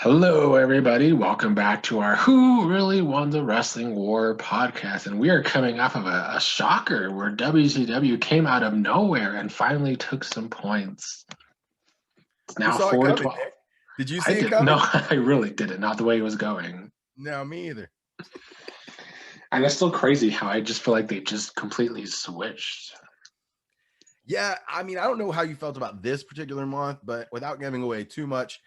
Hello, everybody. Welcome back to our Who Really Won the Wrestling War podcast. And we are coming off of a shocker where WCW came out of nowhere and finally took some points. It's Who now saw it 4 to coming, 12. Nick? Did you I see it did. coming? No, I really didn't. Not the way it was going. No, me either. And it's still crazy how I just feel like they just completely switched. Yeah, I mean, I don't know how you felt about this particular month, but without giving away too much,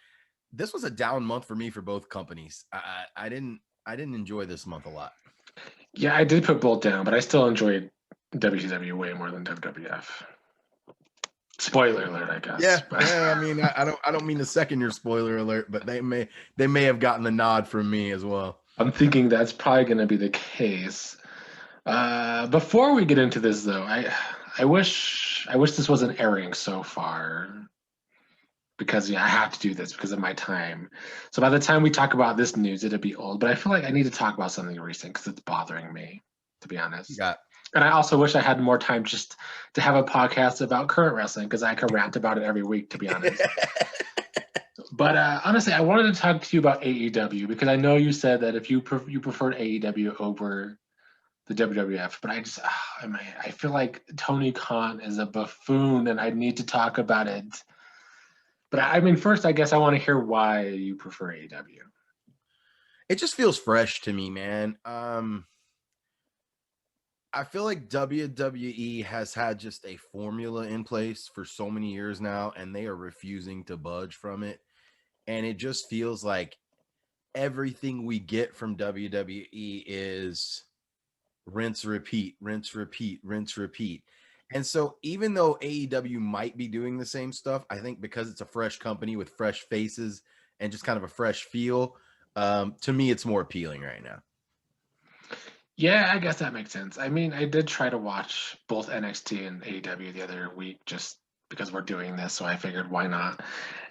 this was a down month for me for both companies. I didn't enjoy this month a lot. Yeah, I did put both down, but I still enjoyed WCW way more than WWF. Spoiler alert, I guess. Yeah, I mean, I don't mean to second your spoiler alert, but they may have gotten the nod from me as well. I'm thinking that's probably going to be the case. Before we get into this, though, I wish this wasn't airing so far because I have to do this because of my time. So by the time we talk about this news, it'll be old. But I feel like I need to talk about something recent because it's bothering me, to be honest. Yeah. And I also wish I had more time just to have a podcast about current wrestling because I could rant about it every week, to be honest. But honestly, I wanted to talk to you about AEW because I know you said that if you preferred AEW over the WWF, but I feel like Tony Khan is a buffoon, and I need to talk about it. But I mean, first, I guess I want to hear why you prefer AEW. It just feels fresh to me, man. I feel like WWE has had just a formula in place for so many years now, and they are refusing to budge from it. And it just feels like everything we get from WWE is rinse, repeat, rinse, repeat, rinse, repeat. And so even though AEW might be doing the same stuff, I think because it's a fresh company with fresh faces and just kind of a fresh feel, to me, it's more appealing right now. Yeah, I guess that makes sense. I mean, I did try to watch both NXT and AEW the other week just because we're doing this, so I figured why not.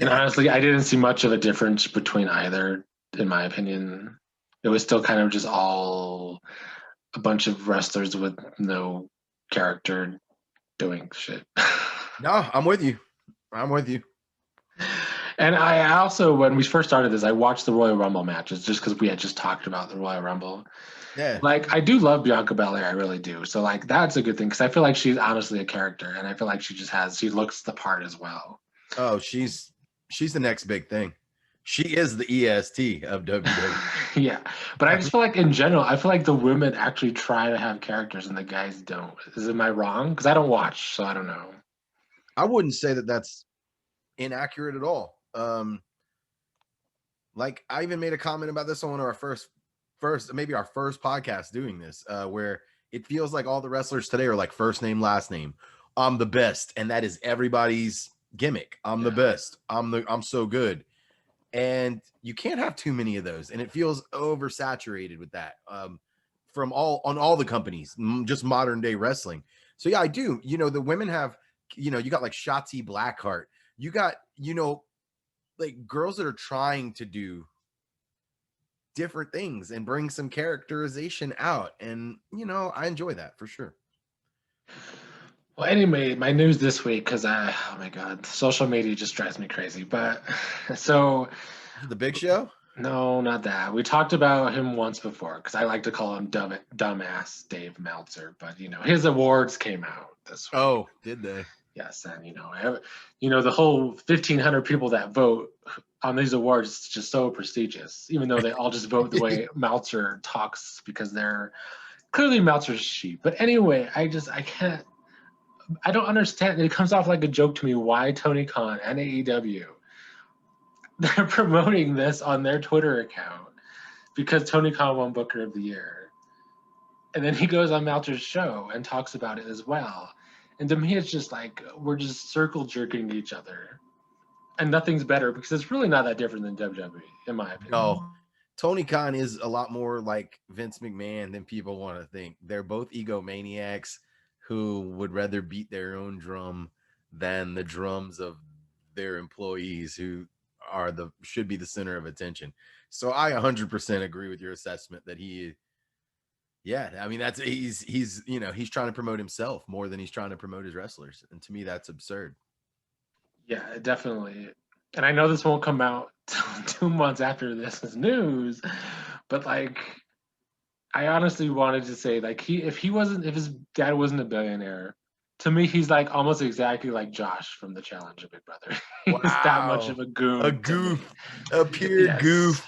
And Yeah. honestly, I didn't see much of a difference between either, in my opinion. It was still kind of just all a bunch of wrestlers with no character doing shit. No, I'm with you. And I also, when we first started this, I watched the Royal Rumble matches just because we had just talked about the Royal Rumble. Yeah. Like, I do love Bianca Belair, I really do. So, like, that's a good thing because I feel like she's honestly a character, and I feel like she looks the part as well. Oh, she's the next big thing. She is the EST of WWE. Yeah, but I just feel like in general, I feel like the women actually try to have characters and the guys don't. Am I wrong? Because I don't watch, so I don't know. I wouldn't say that that's inaccurate at all. Like I even made a comment about this on one of our first podcast doing this, where it feels like all the wrestlers today are like first name, last name. I'm the best, and that is everybody's gimmick. I'm the best. I'm so good. And you can't have too many of those, and it feels oversaturated with that on all the companies, just modern day wrestling. So yeah, I do. The women have, you got like Shotzi Blackheart. You got, like girls that are trying to do different things and bring some characterization out, and I enjoy that for sure. Well, anyway, my news this week because oh my god, social media just drives me crazy. But so The Big Show? No, not that. We talked about him once before because I like to call him dumbass Dave Meltzer. But his awards came out this week. Oh, did they? Yes, and the whole 1,500 people that vote on these awards is just so prestigious. Even though they all just vote the way Meltzer talks because they're clearly Meltzer's sheep. But anyway, I can't. I don't understand. It comes off like a joke to me why Tony Khan and AEW they're promoting this on their Twitter account because Tony Khan won Booker of the Year. And then he goes on Meltzer's show and talks about it as well. And to me, it's just like we're just circle jerking each other. And nothing's better because it's really not that different than WWE, in my opinion. No. Tony Khan is a lot more like Vince McMahon than people want to think. They're both egomaniacs who would rather beat their own drum than the drums of their employees who should be the center of attention. So I 100% agree with your assessment that he's trying to promote himself more than he's trying to promote his wrestlers. And to me, that's absurd. Yeah, definitely. And I know this won't come out 2 months after this is news. But like, I honestly wanted to say, like, if his dad wasn't a billionaire, to me he's like almost exactly like Josh from the Challenge of Big Brother. He's that much of a goon. A goof, a pure Yes. goof.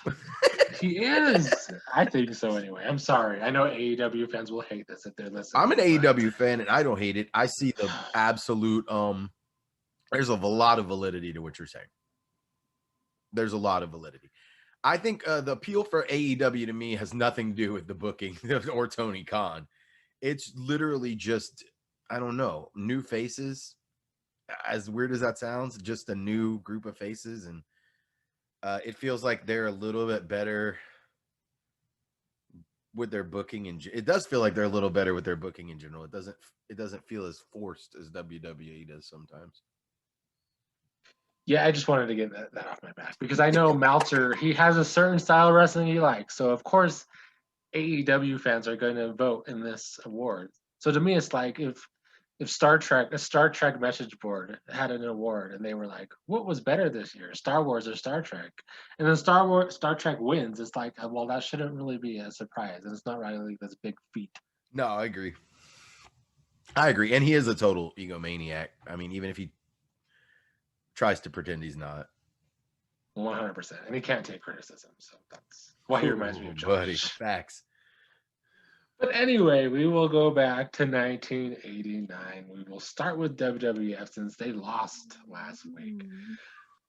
He is. I think so anyway. I'm sorry. I know AEW fans will hate this if they're listening. I'm an AEW fan and I don't hate it. I see the absolute there's a lot of validity to what you're saying. There's a lot of validity. I think the appeal for AEW to me has nothing to do with the booking or Tony Khan. It's literally just, I don't know, new faces. As weird as that sounds, just a new group of faces, and it feels like they're a little bit better with their booking, and it does feel like they're a little better with their booking in general. It doesn't feel as forced as WWE does sometimes. Yeah, I just wanted to get that off my back because I know Meltzer, he has a certain style of wrestling he likes. So of course AEW fans are going to vote in this award. So to me it's like if a Star Trek message board had an award and they were like, what was better this year, Star Wars or Star Trek? And then Star Trek wins, it's like, well, that shouldn't really be a surprise. And it's not really this big feat. No, I agree. And he is a total egomaniac. I mean, even if he tries to pretend he's not. 100%. And he can't take criticism. So that's why he reminds me of Josh. Buddy, facts. But anyway, we will go back to 1989. We will start with WWF since they lost last week.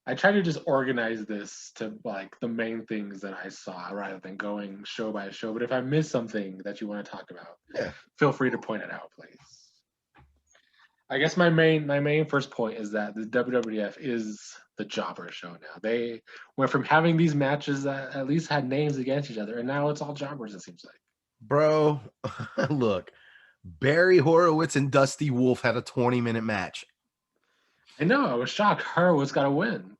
I tried to just organize this to like the main things that I saw rather than going show by show. But if I miss something that you want to talk about, feel free to point it out, please. I guess my main first point is that the WWF is the jobber show now. They went from having these matches that at least had names against each other, and now it's all jobbers, it seems like. Bro, look, Barry Horowitz and Dusty Wolf had a 20-minute match. I know, I was shocked. Horowitz got a win.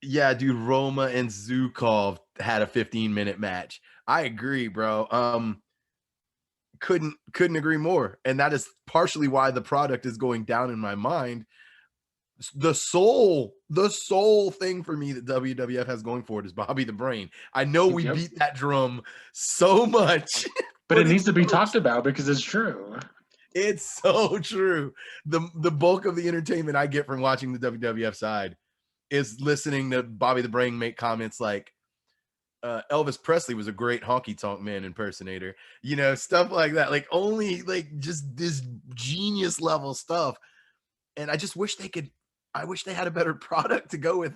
Yeah, dude, Roma and Zukov had a 15-minute match. I agree, bro. Couldn't agree more. And that is partially why the product is going down in my mind. The soul thing for me that WWF has going for it is Bobby the Brain. I know we beat that drum so much, but it needs to be talked about because it's true. It's so true. The bulk of the entertainment I get from watching the WWF side is listening to Bobby the Brain make comments like Elvis Presley was a great honky tonk man impersonator, you know, stuff like that. Like only like just this genius level stuff. And I just wish they had a better product to go with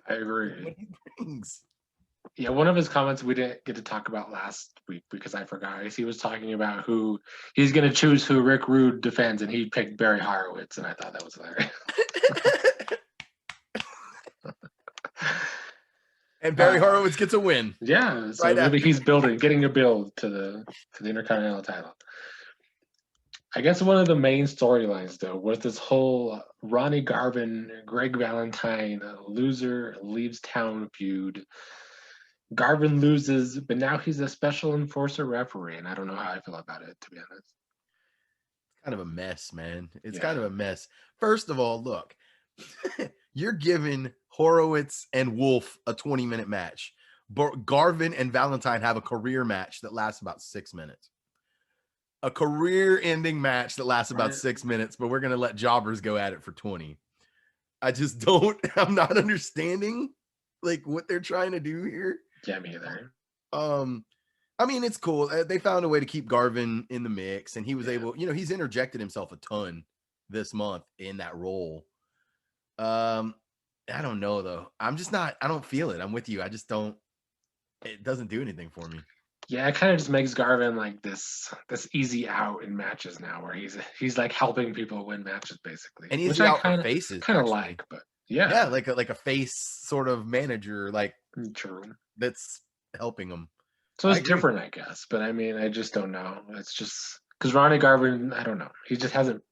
I agree. What he brings. Yeah, one of his comments we didn't get to talk about last week because I forgot. He was talking about who he's going to choose who Rick Rude defends, and he picked Barry Horowitz, and I thought that was hilarious. And Barry Horowitz gets a win. Yeah, so right maybe he's getting a build to the Intercontinental title. I guess one of the main storylines, though, was this whole Ronnie Garvin, Greg Valentine, loser leaves town feud. Garvin loses, but now he's a special enforcer referee, and I don't know how I feel about it, to be honest. It's kind of a mess, man. It's kind of a mess. First of all, look, you're giving Horowitz and Wolf a 20-minute match. Garvin and Valentine have a career match that lasts about 6 minutes. A career-ending match that lasts about 6 minutes, but we're going to let jobbers go at it for 20. I'm not understanding like what they're trying to do here. Yeah, me either. I mean, it's cool. They found a way to keep Garvin in the mix, and he was able, you know, he's interjected himself a ton this month in that role. I don't know though. I don't feel it. I'm with you. It doesn't do anything for me. Yeah, it kind of just makes Garvin like this easy out in matches now, where he's like helping people win matches basically. And he's out for faces, kind of like, but yeah, like a face sort of manager, like true, that's helping him. So it's different, I guess. But I mean, I just don't know. It's just because Ronnie Garvin, I don't know. He just hasn't.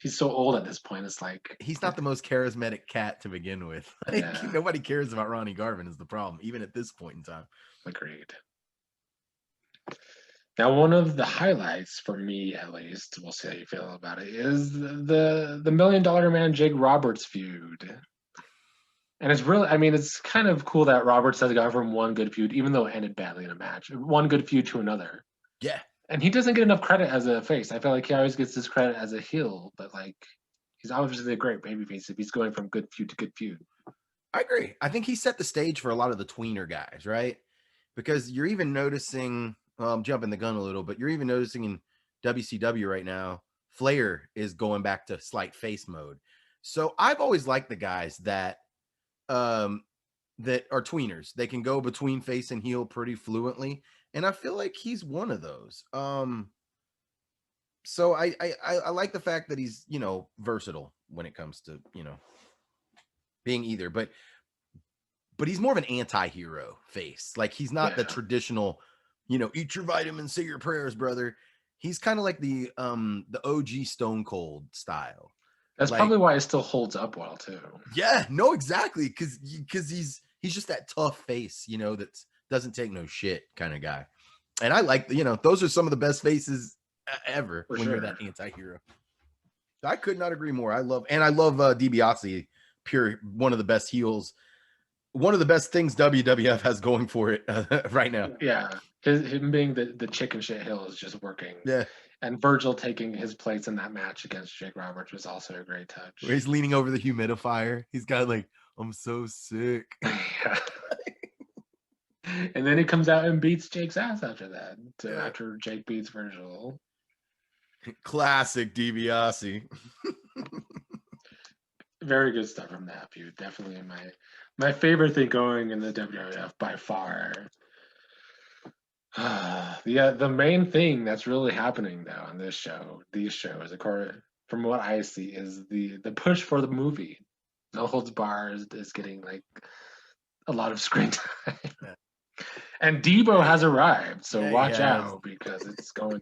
He's so old at this point. It's like he's not the most charismatic cat to begin with. Like, nobody cares about Ronnie Garvin is the problem, even at this point in time. Agreed. Now, one of the highlights for me, at least, we'll see how you feel about it, is the Million Dollar Man Jake Roberts feud. And it's really, I mean, it's kind of cool that Roberts has gone from one good feud, even though it ended badly in a match, one good feud to another. Yeah. And he doesn't get enough credit as a face. I feel like he always gets his credit as a heel, but like he's obviously a great babyface if he's going from good feud to good feud. I agree. I think he set the stage for a lot of the tweener guys, right? Because you're even noticing, I'm jumping the gun a little, but you're even noticing in WCW right now, Flair is going back to slight face mode. So I've always liked the guys that that are tweeners. They can go between face and heel pretty fluently, and I feel like he's one of those. So I like the fact that he's, you know, versatile when it comes to, you know, being either, but he's more of an anti-hero face. Like he's not the traditional, you know, eat your vitamins, say your prayers, brother. He's kind of like the OG Stone Cold style. That's like, probably why it still holds up well too. Yeah, no, exactly. Cause he's just that tough face, you know, that doesn't take no shit kind of guy. And I like, you know, those are some of the best faces ever when you're that anti-hero. I could not agree more. I love DiBiase, pure one of the best heels, one of the best things WWF has going for it right now. Yeah, him being the chicken shit heel is just working. Yeah, and Virgil taking his place in that match against Jake Roberts was also a great touch. Where he's leaning over the humidifier. He's got like, I'm so sick. Yeah. And then he comes out and beats Jake's ass after that. After Jake beats Virgil. Classic DiBiase. Very good stuff from that feud. Definitely my favorite thing going in the WWF by far. Yeah, the main thing that's really happening though on this show, these shows, according from what I see, is the push for the movie. No Holds Barred is getting like a lot of screen time. Yeah. And Debo has arrived, so watch out because it's going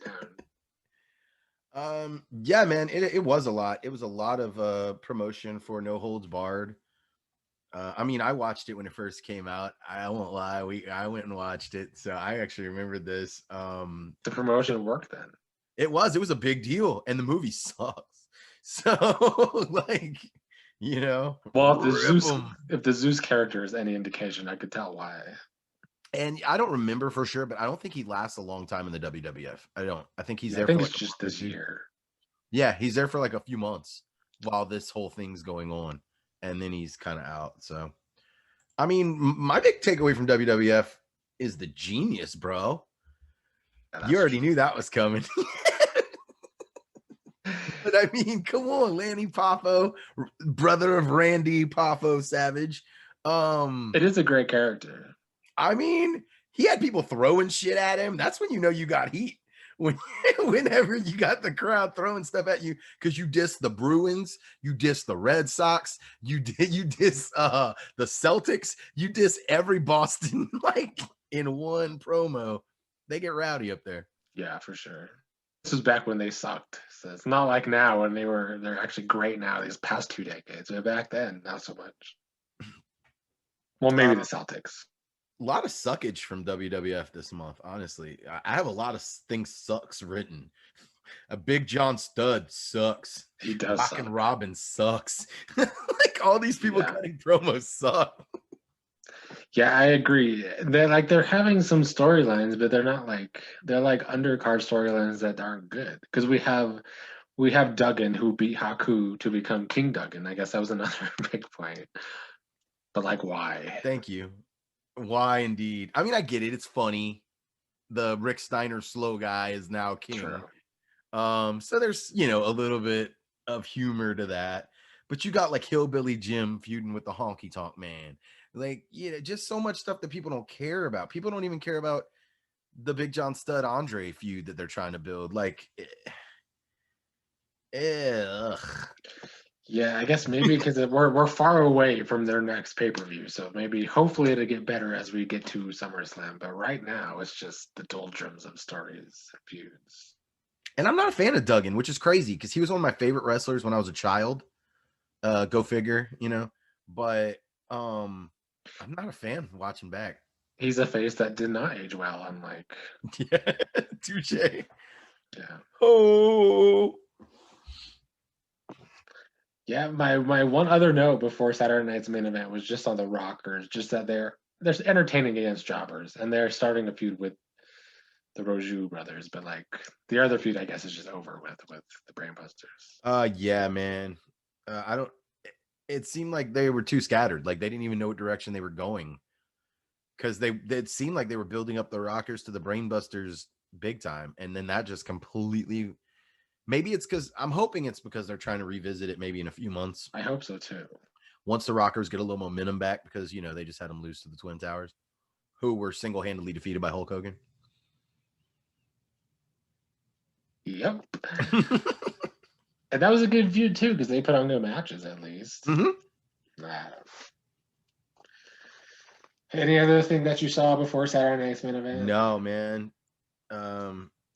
down. Yeah, man, it was a lot. It was a lot of promotion for No Holds Barred. I mean, I watched it when it first came out. I won't lie, I went and watched it, so I actually remember this. The promotion worked then. It was a big deal, and the movie sucks. So, like, you know, well, if the Zeus character is any indication, I could tell why. And I don't remember for sure, but I don't think he lasts a long time in the WWF. I think he's there. I think it's just this year. Yeah, he's there for like a few months while this whole thing's going on, and then he's kind of out. So, I mean, my big takeaway from WWF is the genius, bro. Yeah, you already knew that was coming. But I mean, come on, Lanny Poffo, brother of Randy Poffo Savage. It is a great character. I mean, he had people throwing shit at him. That's when you know you got heat. Whenever you got the crowd throwing stuff at you because you diss the Bruins, you diss the Red Sox, you diss the Celtics, you diss every Boston like in one promo. They get rowdy up there. Yeah, for sure. This was back when they sucked. So it's not like now when they're actually great now these past 2 decades. But back then, not so much. Well, maybe the Celtics. A lot of suckage from WWF this month, honestly. I have a lot of things sucks written. A Big John Studd sucks. He does. Rockin' Robin sucks. Like all these people cutting promos suck. Yeah, I agree. They're having some storylines, but they're like undercard storylines that aren't good. Because we have Duggan who beat Haku to become King Duggan. I guess that was another big point. But like, why? Thank you. Why indeed? I mean, I get it. It's funny. The Rick Steiner slow guy is now king. True. So there's, you know, a little bit of humor to that. But you got like Hillbilly Jim feuding with the Honky Tonk Man. Like, you know, just so much stuff that people don't care about. People don't even care about the Big John Studd Andre feud that they're trying to build. Like, yeah, I guess maybe because we're far away from their next pay-per-view, so maybe hopefully it'll get better as we get to SummerSlam. But right now, it's just the doldrums of stories and feuds. And I'm not a fan of Duggan, which is crazy because he was one of my favorite wrestlers when I was a child. Go figure, you know. But I'm not a fan watching back. He's a face that did not age well, unlike. Yeah, touche. Yeah. Oh. Yeah, my one other note before Saturday night's main event was just on the Rockers, just that they're entertaining against jobbers, and they're starting a feud with the Roju brothers, but like the other feud, I guess, is just over with the Brainbusters. Yeah, man. I don't. It seemed like they were too scattered. Like they didn't even know what direction they were going, because it seemed like they were building up the Rockers to the Brainbusters big time, and then that just completely. Maybe it's because I'm hoping it's because they're trying to revisit it maybe in a few months. I hope so too. Once the Rockers get a little momentum back, because they just had them lose to the Twin Towers, who were single-handedly defeated by Hulk Hogan. Yep. And that was a good feud too, because they put on good matches at least. Mm-hmm. Any other thing that you saw before Saturday night's main event? No, man.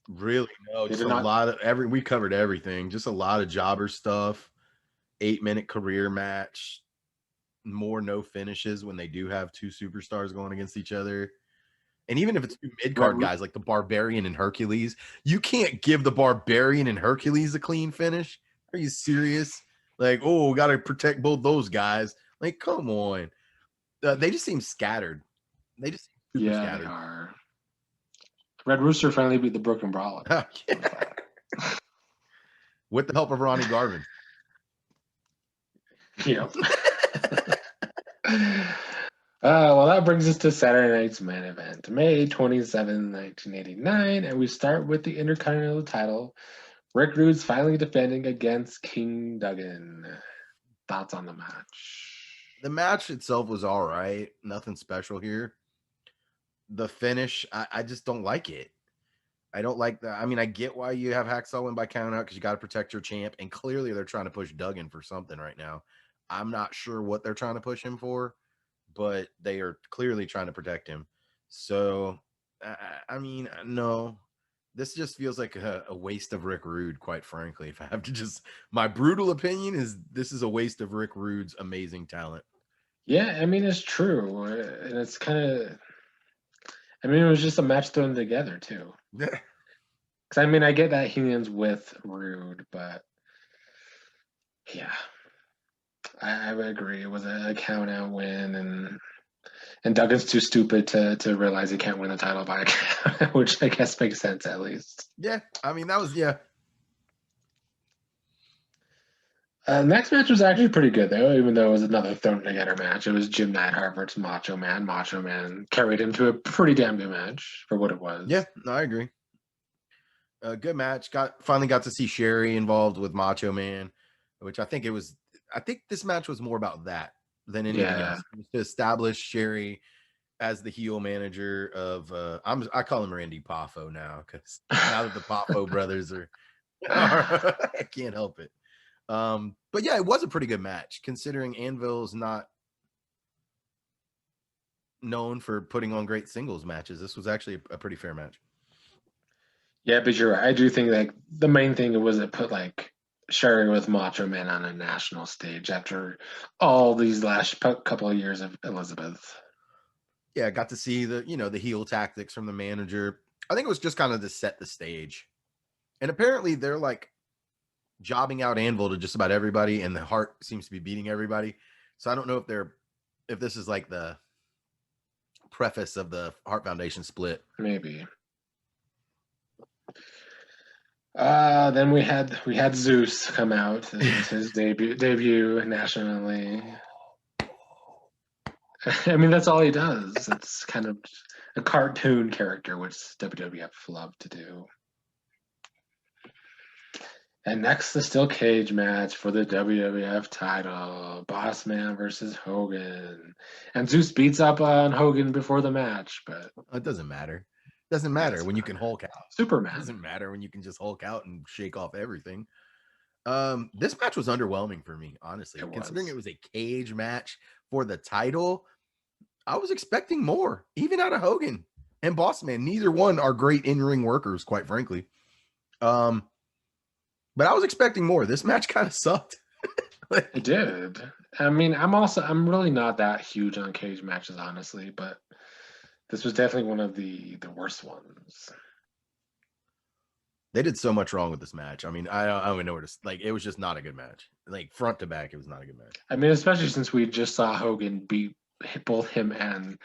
Really, no. Just lot of we covered everything. Just a lot of jobber stuff. 8-minute career match. More no finishes when they do have two superstars going against each other. And even if it's two mid-card guys like the Barbarian and Hercules, you can't give the Barbarian and Hercules a clean finish. Are you serious? Like, we got to protect both those guys. Like, come on. They just seem scattered. They just seem super scattered. They are. Red Rooster finally beat the Brooklyn Brawler. With the help of Ronnie Garvin. Yep. Well, that brings us to Saturday night's main event, May 27, 1989, and we start with the Intercontinental title. Rick Rude's finally defending against King Duggan. Thoughts on the match? The match itself was all right. Nothing special here. The finish, I just don't like it. I don't like that. I mean, I get why you have Hacksaw win by count out, because you got to protect your champ, and clearly they're trying to push Duggan for something right now. I'm not sure what they're trying to push him for, but they are clearly trying to protect him. So, I mean, no, this just feels like a waste of Rick Rude, quite frankly. If I have to my brutal opinion is this is a waste of Rick Rude's amazing talent. Yeah, I mean, it's true. And it's kind of, I mean, it was just a match thrown together too. Yeah. Because I mean, I get that he ends with Rude, but yeah. I would agree. It was a count out win, and Duggan's too stupid to realize he can't win the title by a count, which I guess makes sense at least. Yeah, I mean that was Next match was actually pretty good though, even though it was another thrown together match. It was Jim Neidhart versus Macho Man. Macho Man carried him to a pretty damn good match for what it was. Yeah, no, I agree. A good match. Finally got to see Sherry involved with Macho Man, which I think this match was more about that than anything else. It was to establish Sherry as the heel manager of I call him Randy Poffo now, because now that the Poffo brothers are I can't help it. But yeah, it was a pretty good match, considering Anvil's not known for putting on great singles matches. This was actually a pretty fair match. Yeah, but you're right. I do think like the main thing was it put like Sherry with Macho Man on a national stage after all these last couple of years of Elizabeth. Yeah, got to see the heel tactics from the manager. I think it was just kind of to set the stage. And apparently they're like jobbing out Anvil to just about everybody, and the Heart seems to be beating everybody. So I don't know if this is like the preface of the Heart Foundation split. Maybe. Then we had Zeus come out. It's his debut nationally. I mean, that's all he does. It's kind of a cartoon character, which WWF love to do. And next, the steel cage match for the WWF title. Boss Man versus Hogan. And Zeus beats up on Hogan before the match, but it doesn't matter. Doesn't matter when you can Hulk out. Superman. It doesn't matter when you can just Hulk out and shake off everything. This match was underwhelming for me, honestly. Considering it was a cage match for the title, I was expecting more, even out of Hogan and Boss Man. Neither one are great in-ring workers, quite frankly. But I was expecting more. This match kind of sucked. It did. I mean, I'm really not that huge on cage matches, honestly, but This was definitely one of the worst ones. They did so much wrong with this match. I mean, I don't even know where to, like, it was just not a good match. Like, front to back, it was not a good match. I mean, especially since we just saw Hogan beat both him and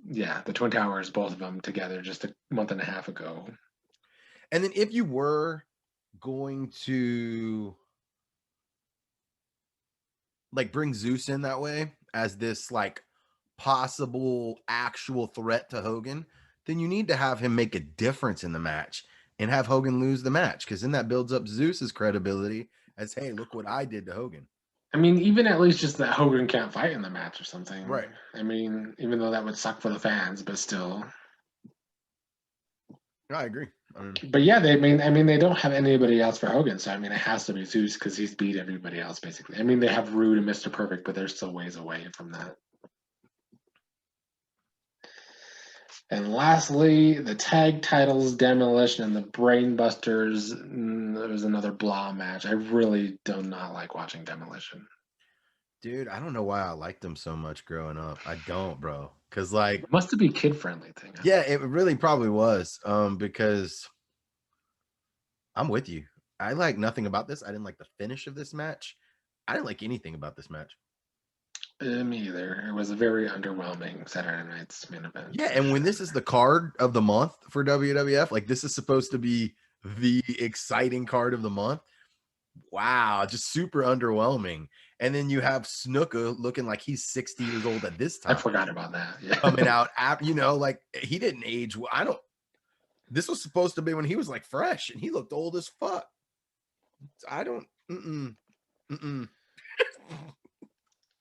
the Twin Towers, both of them together just a month and a half ago. And then if you were going to like bring Zeus in that way as this like possible actual threat to Hogan, then you need to have him make a difference in the match and have Hogan lose the match, because then that builds up Zeus's credibility as, hey, look what I did to Hogan. I mean, even at least just that Hogan can't fight in the match or something. Right. I mean, even though that would suck for the fans, but still. I agree. But yeah, they don't have anybody else for Hogan, so I mean, it has to be Zeus because he's beat everybody else basically. I mean, they have Rude and Mr. Perfect, but they're still ways away from that. And lastly, the tag titles, Demolition and the Brainbusters. There was another blah match. I really do not like watching Demolition. Dude, I don't know why I liked them so much growing up. I don't, bro. Because like, it must be a kid-friendly thing. Yeah, it really probably was. Because I'm with you. I like nothing about this. I didn't like the finish of this match. I didn't like anything about this match. Me either. It was a very underwhelming Saturday night's main event. Yeah, and when this is the card of the month for WWF, like this is supposed to be the exciting card of the month. Wow, just super underwhelming. And then you have Snuka looking like he's 60 years old at this time. I forgot about that. Yeah. Coming out, like he didn't age. This was supposed to be when he was like fresh, and he looked old as fuck.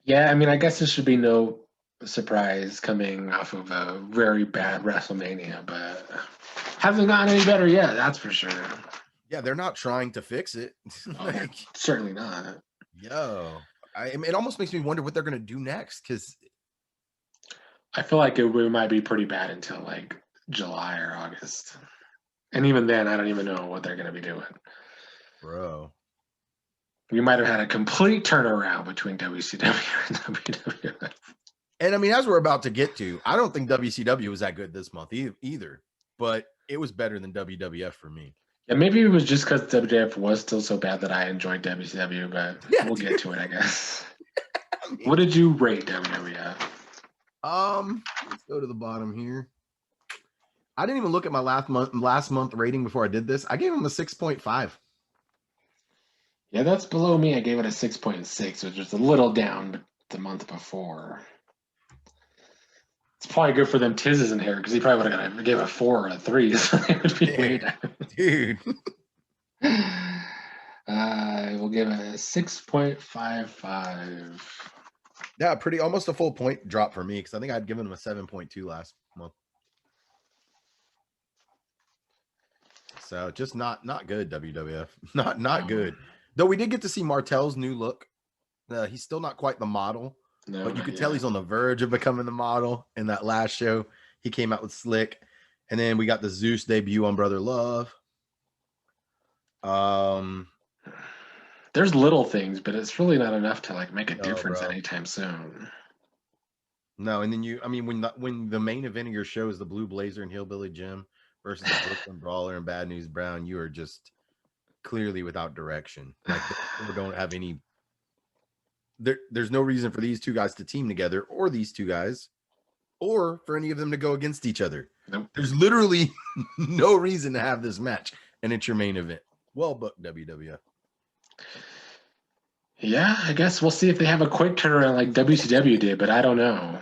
Yeah, I mean, I guess this should be no surprise coming off of a very bad WrestleMania, but hasn't gotten any better yet, that's for sure. Yeah, they're not trying to fix it. Certainly not. Yo, it almost makes me wonder what they're going to do next, because I feel like it might be pretty bad until like July or August. And even then, I don't even know what they're going to be doing. Bro. We might have had a complete turnaround between WCW and WWF. And I mean, as we're about to get to, I don't think WCW was that good this month either, but it was better than WWF for me. Yeah, maybe it was just because WWF was still so bad that I enjoyed WCW, but we'll get to it, I guess. What did you rate WWF? Let's go to the bottom here. I didn't even look at my last month rating before I did this. I gave him a 6.5. Yeah, that's below me. I gave it a 6.6, which was a little down the month before. It's probably good for them Tiz isn't here, because he probably would have gave a 4 or a 3. So it would be way down. Dude. We'll give it a 6.55. Yeah, almost a full point drop for me, because I think I'd given him a 7.2 last month. So just not good, WWF. Not good. Though we did get to see Martel's new look. He's still not quite the model, but you could tell he's on the verge of becoming the model. In that last show, he came out with Slick, and then we got the Zeus debut on Brother Love. There's little things, but it's really not enough to like make a difference anytime soon. No, and then when the main event of your show is the Blue Blazer and Hillbilly Jim versus the Brooklyn Brawler and Bad News Brown, you are just clearly without direction. Like, they don't have any. There's no reason for these two guys to team together, or these two guys, or for any of them to go against each other. Nope. There's literally no reason to have this match, and it's your main event. Well booked, WWF. Yeah, I guess we'll see if they have a quick turnaround like WCW did, but I don't know.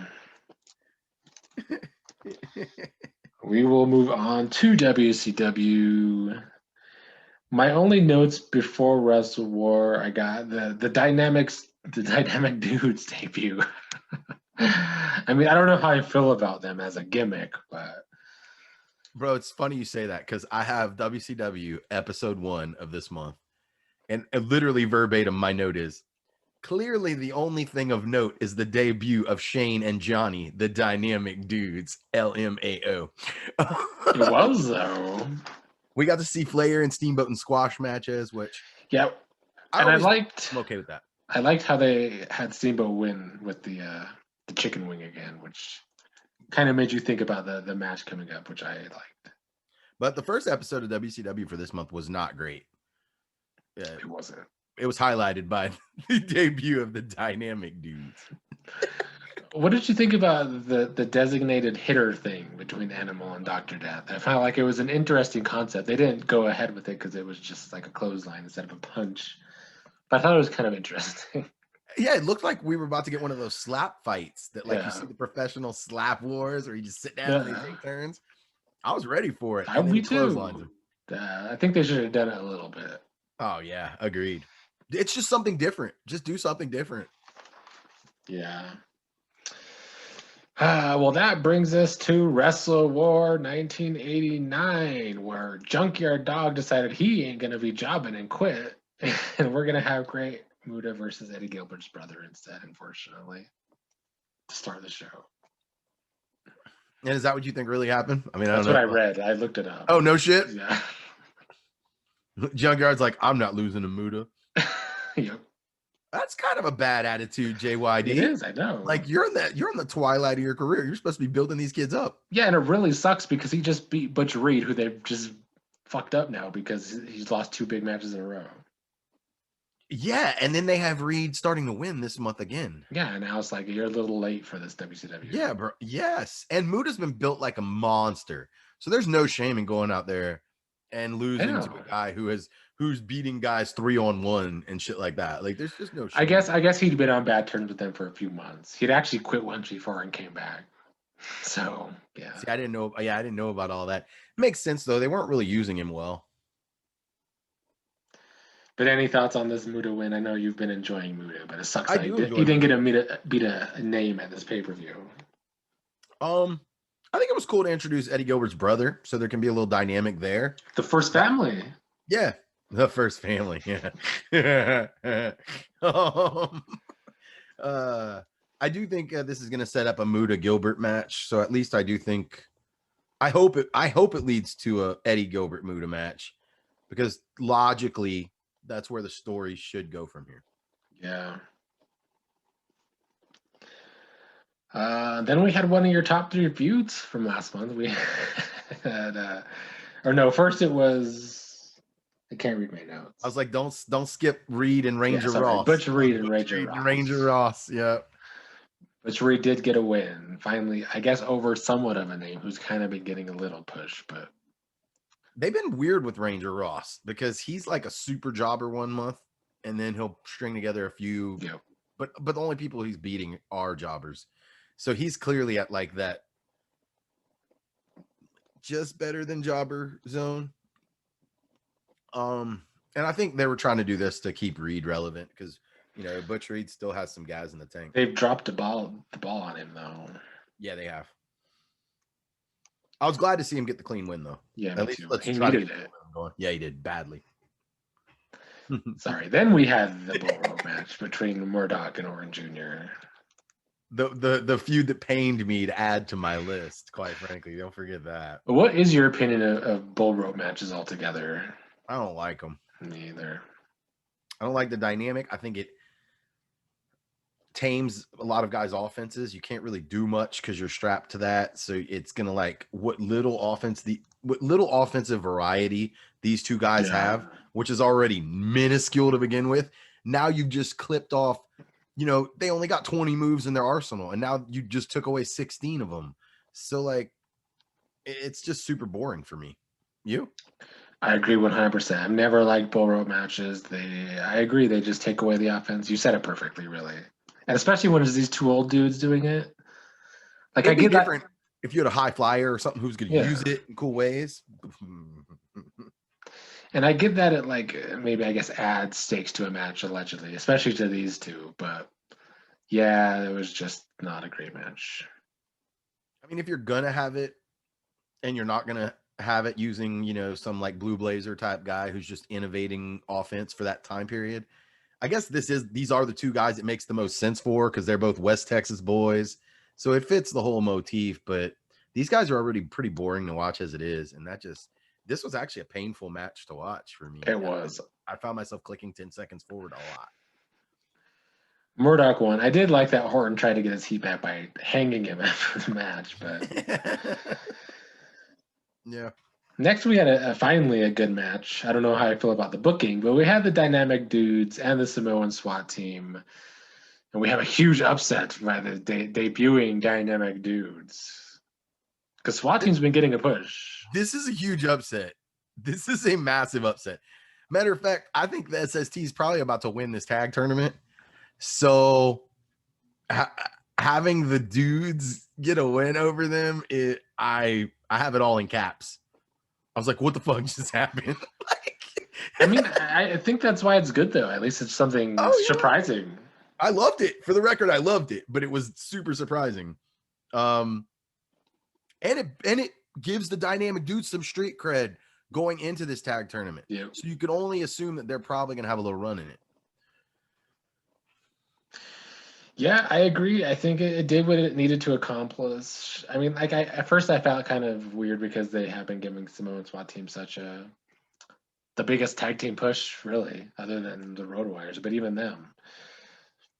We will move on to WCW. My only notes before WrestleWar, I got the dynamic dudes debut. I mean, I don't know how I feel about them as a gimmick, but bro, it's funny you say that, because I have WCW episode 1 of this month, and literally verbatim, my note is, clearly the only thing of note is the debut of Shane and Johnny, the dynamic dudes, LMAO. It was, though. We got to see Flair and Steamboat and squash matches, which I'm okay with that. I liked how they had Steamboat win with the chicken wing again, which kind of made you think about the match coming up, which I liked. But the first episode of WCW for this month was not great. It wasn't. It was highlighted by the debut of the dynamic dudes. What did you think about the designated hitter thing between Animal and Dr. Death? I felt like it was an interesting concept. They didn't go ahead with it because it was just like a clothesline instead of a punch. But I thought it was kind of interesting. Yeah, it looked like we were about to get one of those slap fights that like you see the professional slap wars where you just sit down and they take turns. I was ready for it. Me too. I think they should have done it a little bit. Oh, yeah, agreed. It's just something different. Just do something different. Yeah. Well, that brings us to WrestleWar 1989, where Junkyard Dog decided he ain't going to be jobbing and quit. And we're going to have Great Muta versus Eddie Gilbert's brother instead, unfortunately, to start the show. And is that what you think really happened? I mean, that's what I read. I looked it up. Oh, no shit? Yeah. Junkyard's like, I'm not losing to Muta. Yep. That's kind of a bad attitude, JYD. It is, I know. Like you're in the twilight of your career. You're supposed to be building these kids up. Yeah, and it really sucks because he just beat Butch Reed, who they've just fucked up now because he's lost 2 big matches in a row. Yeah, and then they have Reed starting to win this month again. Yeah, and now it's like you're a little late for this WCW. Yeah, bro. Yes, and Muta's been built like a monster, so there's no shame in going out there and losing to a guy who's beating guys 3-on-1 and shit like that. Like, there's just no shame. I guess he'd been on bad terms with them for a few months. He'd actually quit once before and came back. So yeah. See, I didn't know. Yeah, I didn't know about all that. Makes sense though. They weren't really using him well. But any thoughts on this Muta win? I know you've been enjoying Muta, but it sucks that he didn't get to beat a name at this pay-per-view. I think it was cool to introduce Eddie Gilbert's brother, so there can be a little dynamic there. The first family. Yeah, the first family. Yeah. I do think this is going to set up a Muta Gilbert match. So at least I do think, I hope it leads to a Eddie Gilbert Muta match, because logically that's where the story should go from here. Yeah. Then we had one of your top 3 feuds from last month. We had, first it was, I can't read my notes. I was like, don't skip Reed and Ranger Ross. Butch Reed and Ranger Ross. Yeah. Butch Reed did get a win, finally, I guess, over somewhat of a name who's kind of been getting a little push, but they've been weird with Ranger Ross because he's like a super jobber one month and then he'll string together a few, but the only people he's beating are jobbers. So he's clearly at like that just better than jobber zone. And I think they were trying to do this to keep Reed relevant because, Butch Reed still has some guys in the tank. They've dropped the ball on him though. Yeah, they have. I was glad to see him get the clean win though. Yeah, at least let's he try needed to it. Yeah, he did badly. Sorry. Then we had the bull rope match between Murdoch and Orin Jr. The feud that pained me to add to my list, quite frankly. Don't forget that. What is your opinion of bull rope matches altogether? I don't like them. Me either. I don't like the dynamic. I think it tames a lot of guys' offenses. You can't really do much because you're strapped to that. So it's gonna what little offensive variety these two guys have, which is already minuscule to begin with. Now you've just clipped off. They only got 20 moves in their arsenal, and now you just took away 16 of them. So it's just super boring for me. You? I agree 100%. I've never liked bull rope matches. I agree. They just take away the offense. You said it perfectly, really. And especially when it's these 2 old dudes doing it. Like, it'd be different if you had a high flyer or something who's going to use it in cool ways. And I get that it maybe I guess adds stakes to a match allegedly, especially to these 2. But yeah, it was just not a great match. I mean, if you're gonna have it, and you're not gonna have it using some like Blue Blazer type guy who's just innovating offense for that time period, I guess these are the 2 guys it makes the most sense for because they're both West Texas boys, so it fits the whole motif. But these guys are already pretty boring to watch as it is, and this was actually a painful match to watch for me. It was. I found myself clicking 10 seconds forward a lot. Murdoch won. I did like that Horton tried to get his heat back by hanging him after the match, but yeah. next we had finally a good match. I don't know how I feel about the booking, but we had the Dynamic Dudes and the Samoan SWAT team, and we have a huge upset by the debuting Dynamic Dudes because SWAT team's been getting a push. This is a huge upset. This is a massive upset. Matter of fact, I think the SST is probably about to win this tag tournament. So having the dudes get a win over them, I have it all in caps. I was like, what the fuck just happened? I mean, I think that's why it's good, though. At least it's something surprising. I loved it. For the record, I loved it, but it was super surprising. And it gives the Dynamic Dudes some street cred going into this tag tournament. Yeah. So you can only assume that they're probably going to have a little run in it. Yeah, I agree. I think it did what it needed to accomplish. I mean, like at first I felt kind of weird because they have been giving Samoan SWAT team the biggest tag team push, really, other than the Road Warriors, but even them.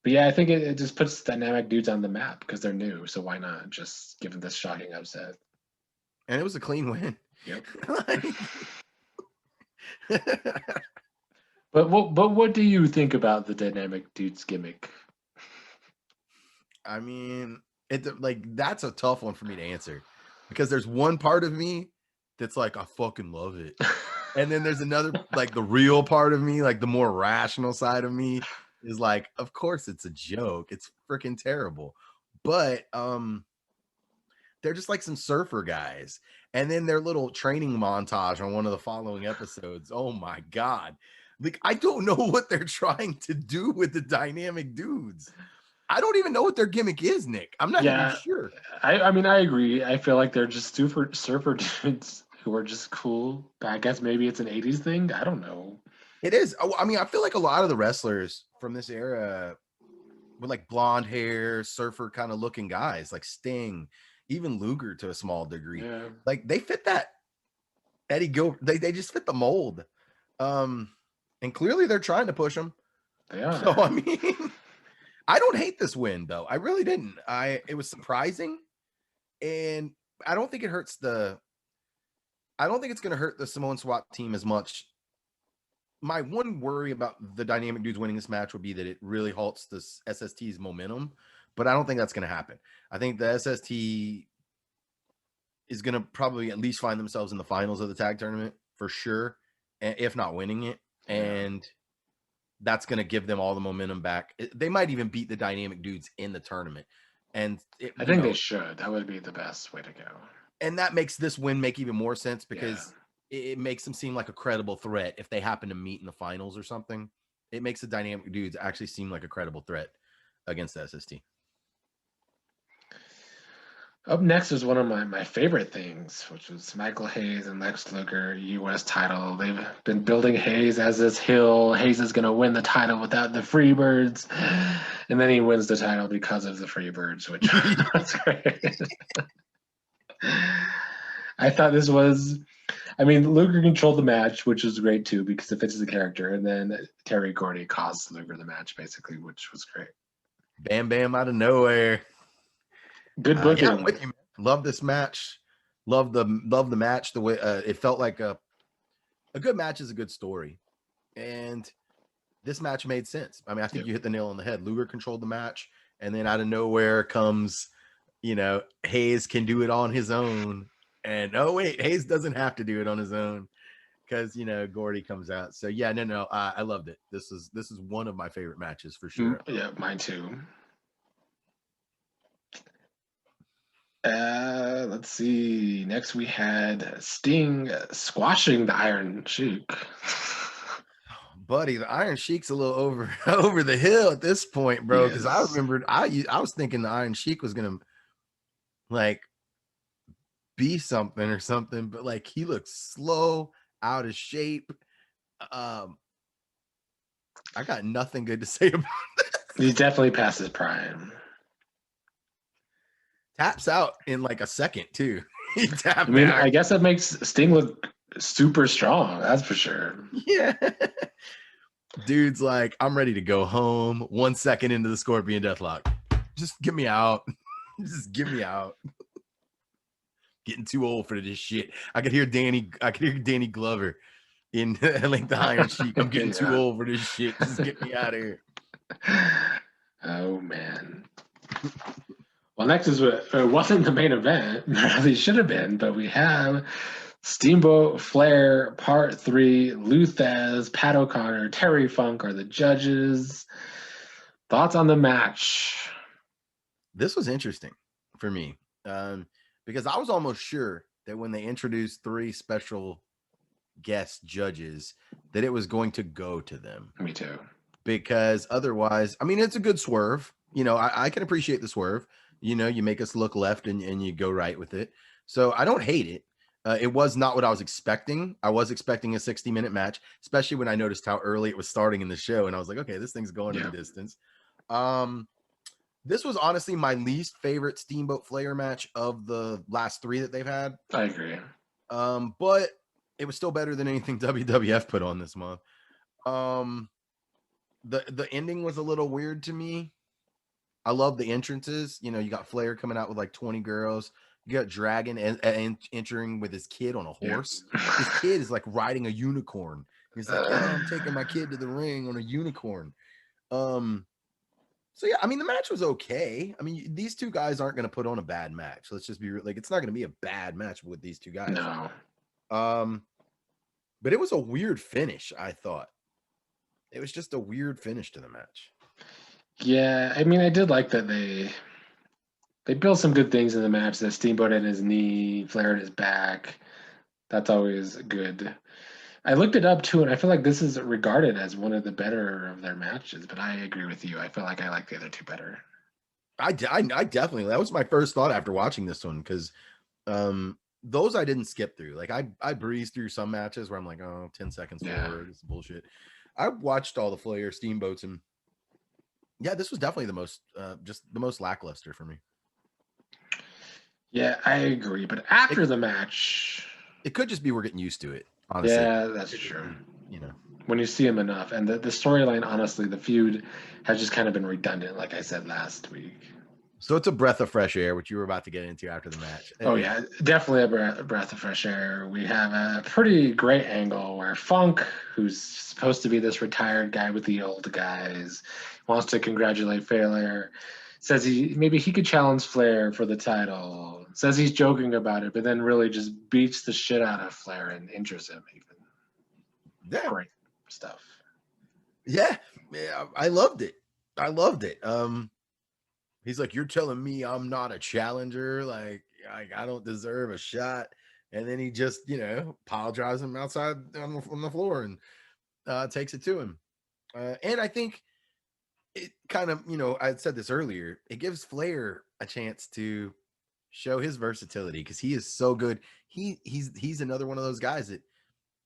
But yeah, I think it just puts Dynamic Dudes on the map because they're new. So why not just give them this shocking upset? And it was a clean win. Yep. But what do you think about the Dynamic Dudes gimmick? I mean, that's a tough one for me to answer because there's one part of me that's like, I fucking love it. And then there's another, like the real part of me, like the more rational side of me is like, of course it's a joke. It's freaking terrible. But they're just like some surfer guys. And then their little training montage on one of the following episodes. Oh my God. Like, I don't know what they're trying to do with the Dynamic Dudes. I don't even know what their gimmick is, Nick. I'm not even sure. I mean, I agree. I feel like they're just super surfer dudes who are just cool. But I guess maybe it's an 80s thing. I don't know. It is. I mean, I feel like a lot of the wrestlers from this era were like blonde hair, surfer kind of looking guys, like Sting, even Luger to a small degree. Yeah. Like they fit that Eddie Gilbert. They just fit the mold. And clearly they're trying to push them. They are. So I mean, I don't hate this win though. I really didn't. It was surprising, and I don't think it hurts I don't think it's going to hurt the Samoan SWAT team as much. My one worry about the Dynamic Dudes winning this match would be that it really halts the SST's momentum, but I don't think that's going to happen. I think the SST is going to probably at least find themselves in the finals of the tag tournament for sure, if not winning it, and that's going to give them all the momentum back. They might even beat the Dynamic Dudes in the tournament, and I think they should. That would be the best way to go. And that makes this win make even more sense because it makes them seem like a credible threat if they happen to meet in the finals or something. It makes the Dynamic Dudes actually seem like a credible threat against the SST. Up next is one of my favorite things, which was Michael Hayes and Lex Luger U.S. title. They've been building Hayes as this hill. Hayes is going to win the title without the Freebirds. And then he wins the title because of the Freebirds, which was great. I thought this was, I mean, Luger controlled the match, which was great too, because it fits the character. And then Terry Gordy caused Luger the match, basically, which was great. Bam Bam out of nowhere. Good booking. Yeah, I'm with you, man. Love this match. Love the match. The way it felt like a good match is a good story. And this match made sense. I mean, I think you hit the nail on the head. Luger controlled the match, and then out of nowhere comes, Hayes can do it on his own. And oh wait, Hayes doesn't have to do it on his own because Gordy comes out. So yeah, no, I loved it. This is one of my favorite matches for sure. Yeah, mine too. Let's see. Next we had Sting squashing the Iron Sheik. Buddy, the Iron Sheik's a little over the hill at this point, bro. Because I remembered I was thinking the Iron Sheik was gonna like be something or something, but like he looks slow, out of shape. I got nothing good to say about this. He's definitely past his prime. Taps out in like a second too. He tapped I mean, out. I guess that makes Sting look super strong. That's for sure. Yeah. Dude's like, I'm ready to go home. 1 second into the Scorpion Deathlock. Just get me out. Just get me out. Getting too old for this shit. I could hear Danny Glover in like the Iron Sheik. I'm getting too old for this shit. Just get me out of here. Oh man. Well, next is what it wasn't the main event. It should have been, but we have Steamboat Flair Part 3. Luthez, Pat O'Connor, Terry Funk are the judges. Thoughts on the match? This was interesting for me because I was almost sure that when they introduced 3 special guest judges that it was going to go to them. Me too. Because otherwise, I mean, it's a good swerve. You know, I can appreciate the swerve. You know, you make us look left and you go right with it. So I don't hate it. It was not what I was expecting. I was expecting a 60-minute match, especially when I noticed how early it was starting in the show. And I was like, okay, this thing's going in the distance. This was honestly my least favorite Steamboat Flair match of the last 3 that they've had. I agree. But it was still better than anything WWF put on this month. The ending was a little weird to me. I love the entrances. You know, you got Flair coming out with like 20 girls. You got Dragon and entering with his kid on a horse. Yeah. His kid is like riding a unicorn. He's like, yeah, I'm taking my kid to the ring on a unicorn. So yeah, I mean, the match was okay. I mean, these 2 guys aren't going to put on a bad match. Let's just be like, it's not going to be a bad match with these 2 guys. No. But it was a weird finish, I thought. It was just a weird finish to the match. Yeah, I mean, I did like that they built some good things in the match. The Steamboat at his knee, Flair at his back. That's always good. I looked it up too, and I feel like this is regarded as one of the better of their matches. But I agree with you. I feel like I like the other 2 better. I definitely, that was my first thought after watching this one, because those I didn't skip through. Like I breezed through some matches where I'm like, oh, 10 seconds forward, it's bullshit. I watched all the Flair Steamboats, and yeah, this was definitely the most just the most lackluster for me. Yeah, I agree. But after the match, it could just be we're getting used to it. Honestly. Yeah, that's true. You know, when you see him enough, and the storyline, honestly, the feud has just kind of been redundant, like I said last week. So it's a breath of fresh air, which you were about to get into after the match. Oh yeah, definitely a breath of fresh air. We have a pretty great angle where Funk, who's supposed to be this retired guy with the old guys, wants to congratulate Flair. Says maybe he could challenge Flair for the title. Says he's joking about it, but then really just beats the shit out of Flair and injures him even. Yeah. Great stuff. Yeah, I loved it. He's like, you're telling me I'm not a challenger? Like I don't deserve a shot. And then he just, you know, pile drives him outside on the floor and takes it to him. And I think it kind of, you know, I said this earlier, it gives Flair a chance to show his versatility because he is so good. He's another one of those guys that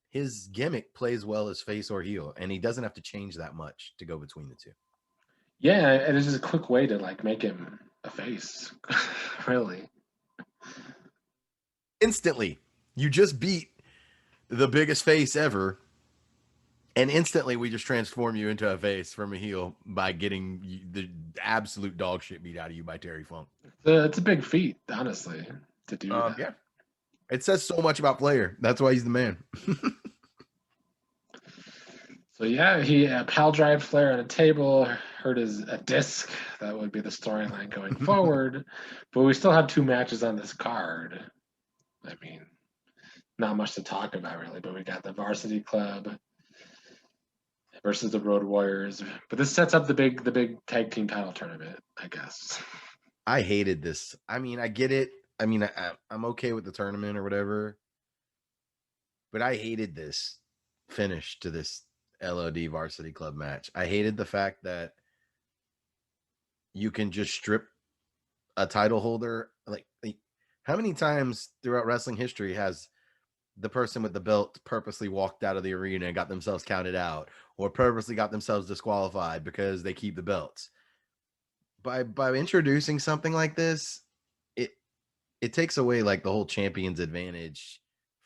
his gimmick plays well as face or heel, and he doesn't have to change that much to go between the 2. Yeah, and it's just a quick way to like make him a face. Really. Instantly. You just beat the biggest face ever, and instantly we just transform you into a face from a heel by getting the absolute dog shit beat out of you by Terry Funk. It's a big feat, honestly, to do that. Yeah. It says so much about Flair. That's why he's the man. So yeah, he pile drive Flair on a table, hurt a disc. That would be the storyline going forward. But we still have 2 matches on this card. I mean, not much to talk about really, but we got the Varsity Club versus the Road Warriors. But this sets up the big tag team title tournament, I guess. I hated this. I mean, I get it. I mean, I'm okay with the tournament or whatever, but I hated this finish to this LOD Varsity Club match. I hated the fact that you can just strip a title holder. Like how many times throughout wrestling history has the person with the belt purposely walked out of the arena and got themselves counted out, or purposely got themselves disqualified because they keep the belts? By introducing something like this, it takes away like the whole champion's advantage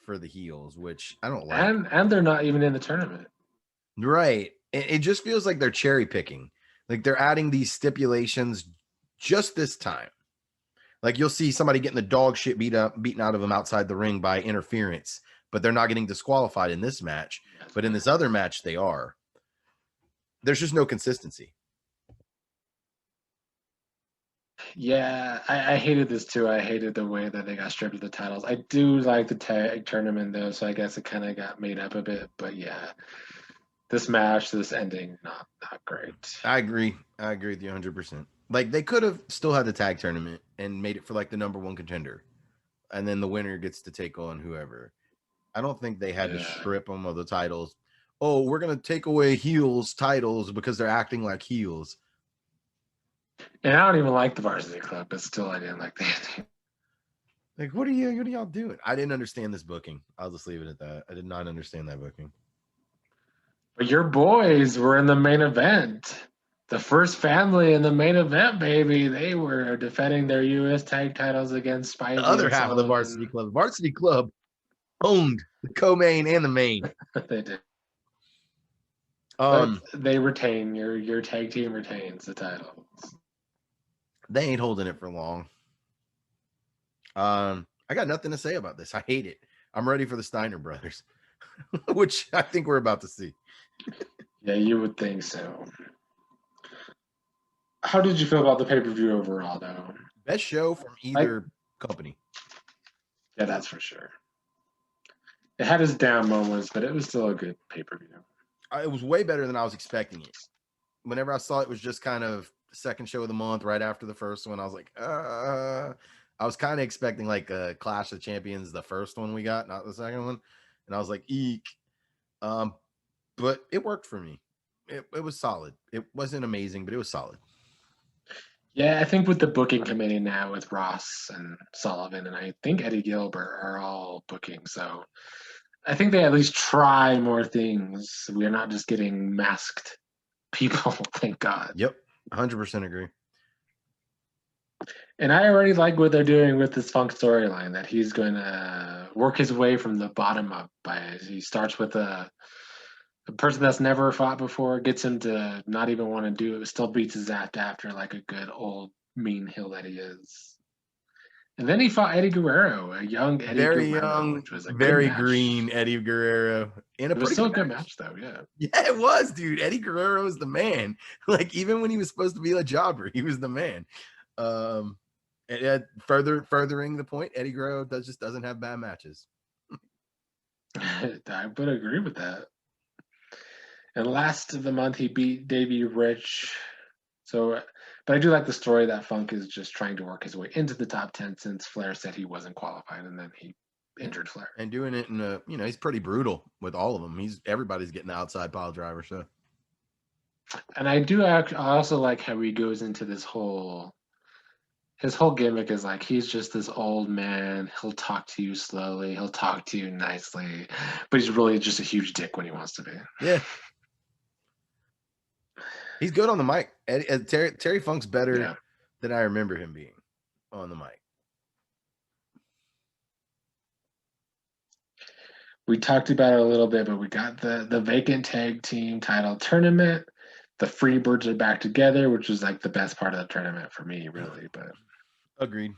for the heels, which I don't like. And they're not even in the tournament. Right. It just feels like they're cherry picking. Like they're adding these stipulations just this time. Like you'll see somebody getting the dog shit beaten out of them outside the ring by interference, but they're not getting disqualified in this match. But in this other match, they are. There's just no consistency. Yeah, I hated this too. I hated the way that they got stripped of the titles. I do like the tag tournament though, so I guess it kind of got made up a bit. But yeah, this match, this ending, not great. I agree with you 100%. Like they could have still had the tag tournament and made it for like the number one contender, and then the winner gets to take on whoever. I don't think they had to strip them of the titles. Oh, we're gonna take away heels titles because they're acting like heels. And I don't even like the Varsity Club, but still, I didn't like the ending. Like, what are y'all doing? I didn't understand this booking. I'll just leave it at that. I did not understand that booking. But your boys were in the main event. The first family in the main event, baby. They were defending their U.S. tag titles against Spivey. The other half of the Varsity Club. The Varsity Club owned the co-main and the main. They did. They retain. Your tag team retains the titles. They ain't holding it for long. I got nothing to say about this. I hate it. I'm ready for the Steiner brothers, which I think we're about to see. Yeah, you would think so. How did you feel about the pay-per-view overall, though? Best show from either company. Yeah, that's for sure. It had its down moments, but it was still a good pay-per-view. It was way better than I was expecting it. Whenever I saw it was just kind of second show of the month right after the first one, I was like, I was kind of expecting like a Clash of Champions, the first one we got, not the second one. And I was like, eek. But it worked for me. It was solid. It wasn't amazing, but it was solid. Yeah, I think with the booking committee now with Ross and Sullivan and I think Eddie Gilbert are all booking. So I think they at least try more things. We are not just getting masked people, thank God. Yep, 100% agree. And I already like what they're doing with this Funk storyline, that he's going to work his way from the bottom up. He starts with a person that's never fought before, gets him to not even want to do it, still beats his ass after like a good old mean heel that he is. And then he fought Eddie Guerrero, a young Eddie Guerrero, which was a very green Eddie Guerrero. And it was still a good match, though, yeah. Yeah, it was, dude. Eddie Guerrero is the man. Like, even when he was supposed to be a jobber, he was the man. Furthering the point, Eddie Guerrero just doesn't have bad matches. I would agree with that. And last of the month, he beat Davey Rich. So, but I do like the story that Funk is just trying to work his way into the top 10 since Flair said he wasn't qualified, and then he injured Flair. And doing it in a, he's pretty brutal with all of them. Everybody's getting the outside pile driver, so. And I also like how he goes into his whole gimmick is like, he's just this old man. He'll talk to you slowly. He'll talk to you nicely, but he's really just a huge dick when he wants to be. Yeah. He's good on the mic. Terry Funk's better than I remember him being on the mic. We talked about it a little bit, but we got the vacant tag team title tournament. The Freebirds are back together, which was like the best part of the tournament for me, really. But agreed.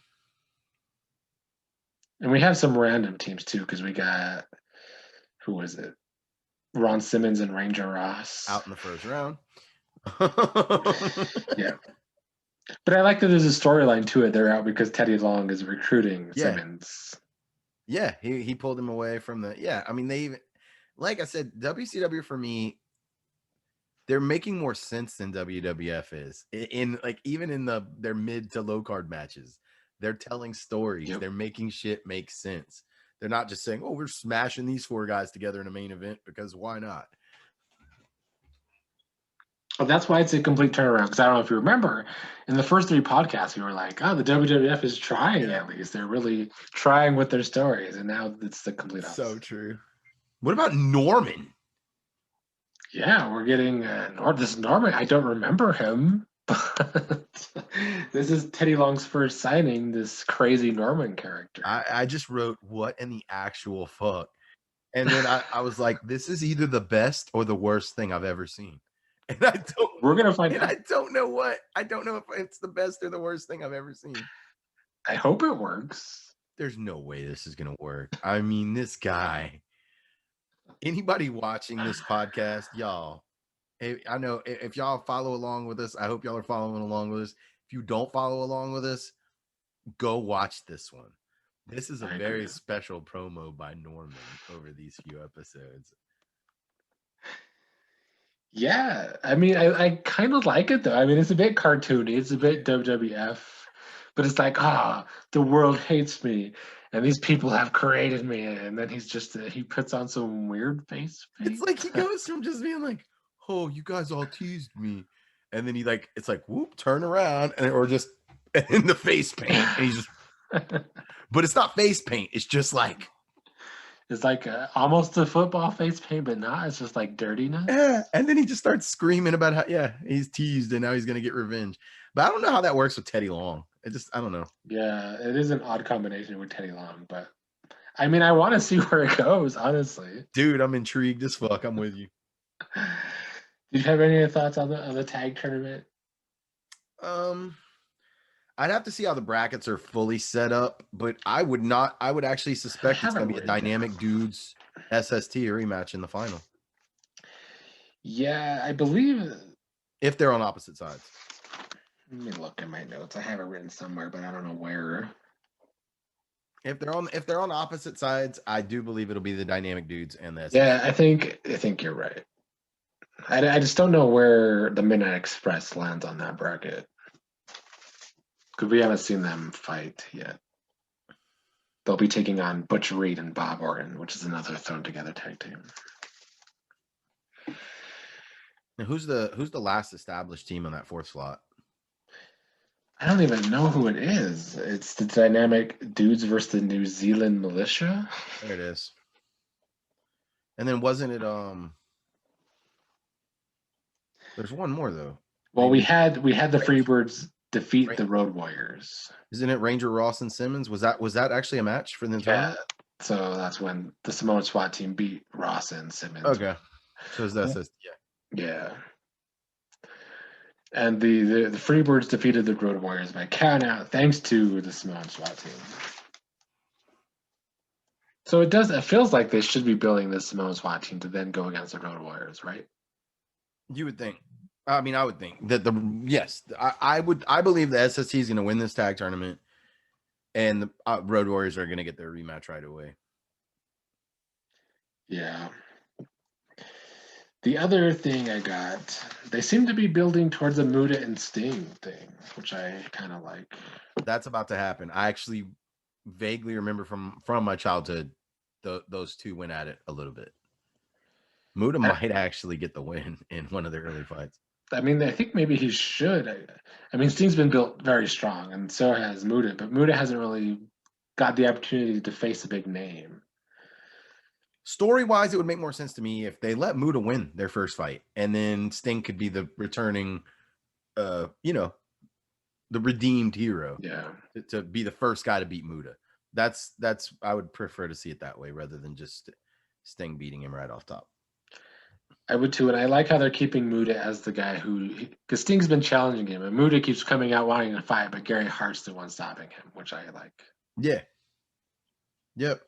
And we have some random teams too, because we got, who was it? Ron Simmons and Ranger Ross out in the first round. Yeah, but I like that there's a storyline to it. They're out because Teddy Long is recruiting Simmons. Yeah, he pulled him away from the. Yeah, I mean, they even, like I said, WCW for me, they're making more sense than WWF is. Even in their mid to low card matches, they're telling stories. Yep. They're making shit make sense. They're not just saying, "Oh, we're smashing these four guys together in a main event because why not?" Well, that's why it's a complete turnaround. Because I don't know if you remember, in the first 3 podcasts, we were like, "Oh, the WWF is trying at least. They're really trying with their stories." And now it's the complete opposite. So true. What about Norman? Yeah, we're getting this Norman. I don't remember him, but this is Teddy Long's first signing. This crazy Norman character. I just wrote, "What in the actual fuck?" And then I was like, this is either the best or the worst thing I've ever seen. And I don't We're gonna find and out. I don't know what. I don't know if it's the best or the worst thing I've ever seen. I hope it works. There's no way this is gonna work. I mean, this guy. Anybody watching this podcast, y'all. I know if y'all follow along with us, I hope y'all are following along with us. If you don't follow along with us, go watch this one. This is a very special promo by Norman over these few episodes. Yeah, I mean, I kind of like it though. I mean, it's a bit cartoony, it's a bit WWF, but it's like, the world hates me, and these people have created me, and then he's just he puts on some weird face paint. It's like he goes from just being like, "Oh, you guys all teased me," and then he like, it's like, "Whoop, turn around," and or just in the face paint, and he's just, but it's not face paint. It's just like. It's like almost a football face paint, but not. It's just like dirtiness. Yeah. And then he just starts screaming about how, he's teased and now he's going to get revenge. But I don't know how that works with Teddy Long. I don't know. Yeah, it is an odd combination with Teddy Long, but I mean, I want to see where it goes, honestly. Dude, I'm intrigued as fuck. I'm with you. Did you have any thoughts on the tag tournament? I'd have to see how the brackets are fully set up, but I would actually suspect it's going to be a dynamic dudes SST rematch in the final. Yeah, I believe. If they're on opposite sides. Let me look at my notes. I have it written somewhere, but I don't know where. If they're on opposite sides, I do believe it'll be the dynamic dudes and the SST. Yeah, I think you're right. I just don't know where the Midnight Express lands on that bracket. Because we haven't seen them fight yet. They'll be taking on Butch Reed and Bob Orton, which is another thrown together tag team. Now, who's the last established team on that fourth slot? I don't even know who it is. It's the Dynamic Dudes versus the New Zealand Militia. There it is. And then wasn't it there's one more though. Well, we had the Freebirds defeat the Road Warriors. Isn't it Ranger Ross and Simmons? Was that actually a match for the tournament? So that's when the Samoan SWAT team beat Ross and Simmons. Okay. So that's yeah. And the Freebirds defeated the Road Warriors by count out, thanks to the Samoan SWAT team. So it feels like they should be building the Samoan SWAT team to then go against the Road Warriors, right? You would think. I mean, I would think that I believe the SST is going to win this tag tournament, and the Road Warriors are going to get their rematch right away. Yeah. The other thing I got, they seem to be building towards a Muta and Sting thing, which I kind of like. That's about to happen. I actually vaguely remember from my childhood, those two went at it a little bit. Muta might actually get the win in one of the early fights. I mean, I think maybe he should. I mean, Sting's been built very strong, and so has Muta, but Muta hasn't really got the opportunity to face a big name. Story-wise, it would make more sense to me if they let Muta win their first fight, and then Sting could be the returning, the redeemed hero. Yeah, to be the first guy to beat Muta. That's I would prefer to see it that way rather than just Sting beating him right off top. I would too, and I like how they're keeping Muta as the guy because Sting's been challenging him, and Muta keeps coming out wanting to fight, but Gary Hart's the one stopping him, which I like. Yeah. Yep.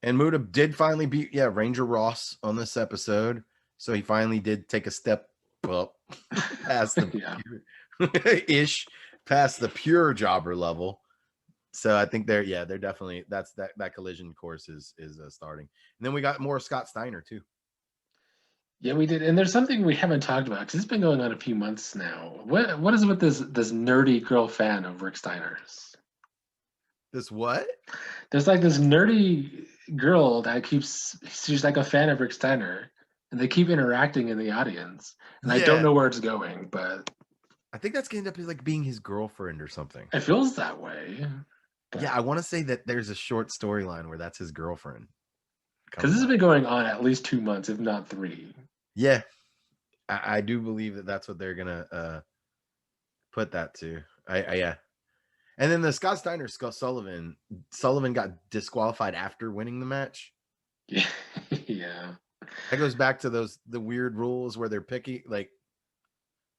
And Muta did finally beat Ranger Ross on this episode, so he finally did take a step up past the past the pure jobber level. So I think they're definitely that collision course is starting. And then we got more Scott Steiner too. Yeah, we did, and there's something we haven't talked about because it's been going on a few months now. What is it with this nerdy girl fan of Rick Steiner's? This what? There's like this nerdy girl that she's like a fan of Rick Steiner, and they keep interacting in the audience, and I don't know where it's going, but I think that's going to end up like being his girlfriend or something. It feels that way. Yeah, I want to say that there's a short storyline where that's his girlfriend. Because this has been going on at least 2 months, if not 3. Yeah, I do believe that that's what they're gonna put that to. Yeah. And then the Scott Steiner Sullivan got disqualified after winning the match. Yeah. Yeah. That goes back to the weird rules where they're picky. Like,